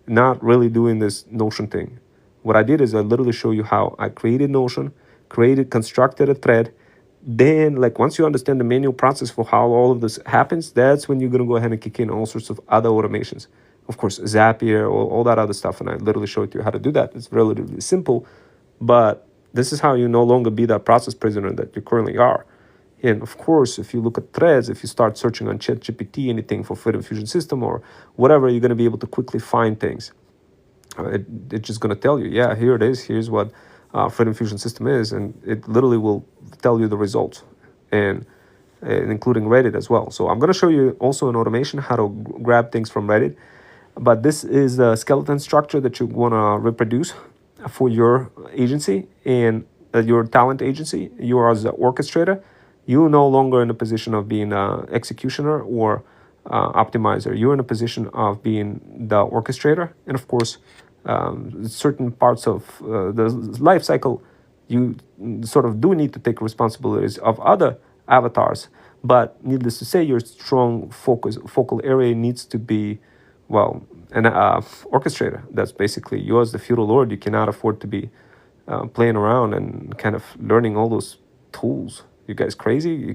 not really doing this Notion thing. What I did is I literally show you how I created Notion, constructed a thread. Then, like, once you understand the manual process for how all of this happens, that's when you're going to go ahead and kick in all sorts of other automations. Of course, Zapier, all that other stuff. And I literally showed you how to do that. It's relatively simple, but this is how you no longer be that process prisoner that you currently are. And of course, if you look at threads, if you start searching on ChatGPT, anything for Freedom Fusion System or whatever, you're going to be able to quickly find things. It's just going to tell you, yeah, here it is. Here's what Freedom Fusion System is. And it literally will tell you the results, and including Reddit as well. So I'm going to show you also an automation, how to grab things from Reddit. But this is the skeleton structure that you want to reproduce for your agency and your talent agency. You are as the orchestrator. You're no longer in a position of being an executioner or optimizer. You're in a position of being the orchestrator. And of course, certain parts of the life cycle, you sort of do need to take responsibilities of other avatars. But needless to say, your strong focal area needs to be, well, an orchestrator. That's basically you as the feudal lord. You cannot afford to be playing around and kind of learning all those tools. You guys crazy? You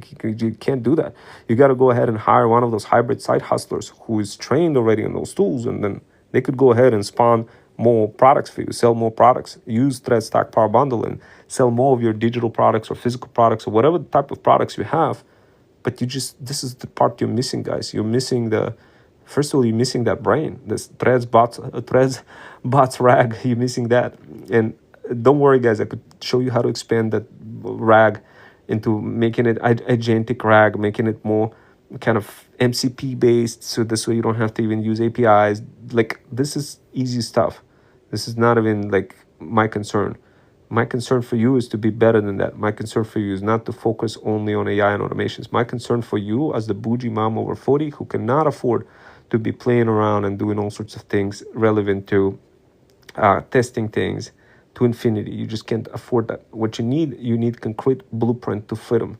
can't do that. You got to go ahead and hire one of those hybrid side hustlers who is trained already in those tools, and then they could go ahead and spawn more products for you, sell more products, use Thread Stack Power Bundle and sell more of your digital products or physical products or whatever type of products you have. But this is the part you're missing, guys. You're missing first of all, you're missing that brain, this threads bots rag. You're missing that. And don't worry, guys, I could show you how to expand that rag into making it agentic rag, making it more kind of MCP based. So this way you don't have to even use APIs. Like, this is easy stuff. This is not even like my concern. My concern for you is to be better than that. My concern for you is not to focus only on AI and automations. My concern for you as the bougie mom over 40 who cannot afford to be playing around and doing all sorts of things relevant to testing things to infinity. You just can't afford that. What you need concrete blueprint to fit them.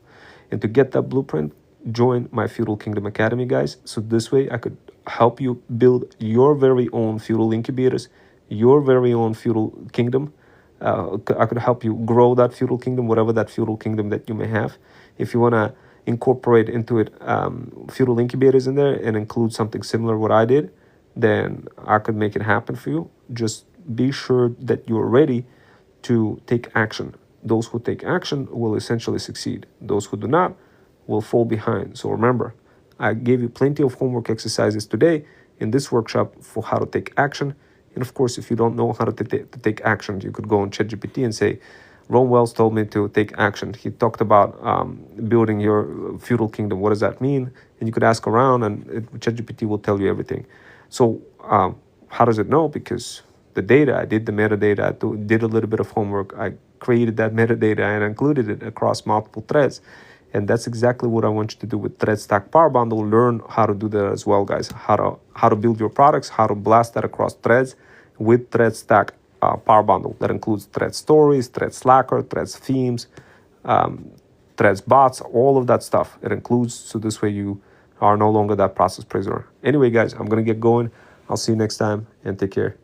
And to get that blueprint, join my Feudal Kingdom Academy, guys. So this way I could help you build your very own feudal incubators, your very own feudal kingdom. I could help you grow that feudal kingdom, whatever that feudal kingdom that you may have. If you want to incorporate into it feudal incubators in there and include something similar to what I did, then I could make it happen for you. Just be sure that you're ready to take action. Those who take action will essentially succeed. Those who do not will fall behind. So remember, I gave you plenty of homework exercises today in this workshop for how to take action. And of course, if you don't know how to take action, you could go on ChatGPT and say, Ron Wells told me to take action. He talked about building your feudal kingdom. What does that mean? And you could ask around, and ChatGPT will tell you everything. So how does it know? Because the data, I did the metadata, I did a little bit of homework. I created that metadata and included it across multiple threads. And that's exactly what I want you to do with Thread Stack Power Bundle. Learn how to do that as well, guys. How to build your products, how to blast that across threads with Thread Stack Power Bundle. That includes Thread Stories, Thread Slacker, Threads Themes, Threads Bots, all of that stuff. It includes, so this way you are no longer that process prisoner. Anyway, guys, I'm going to get going. I'll see you next time, and take care.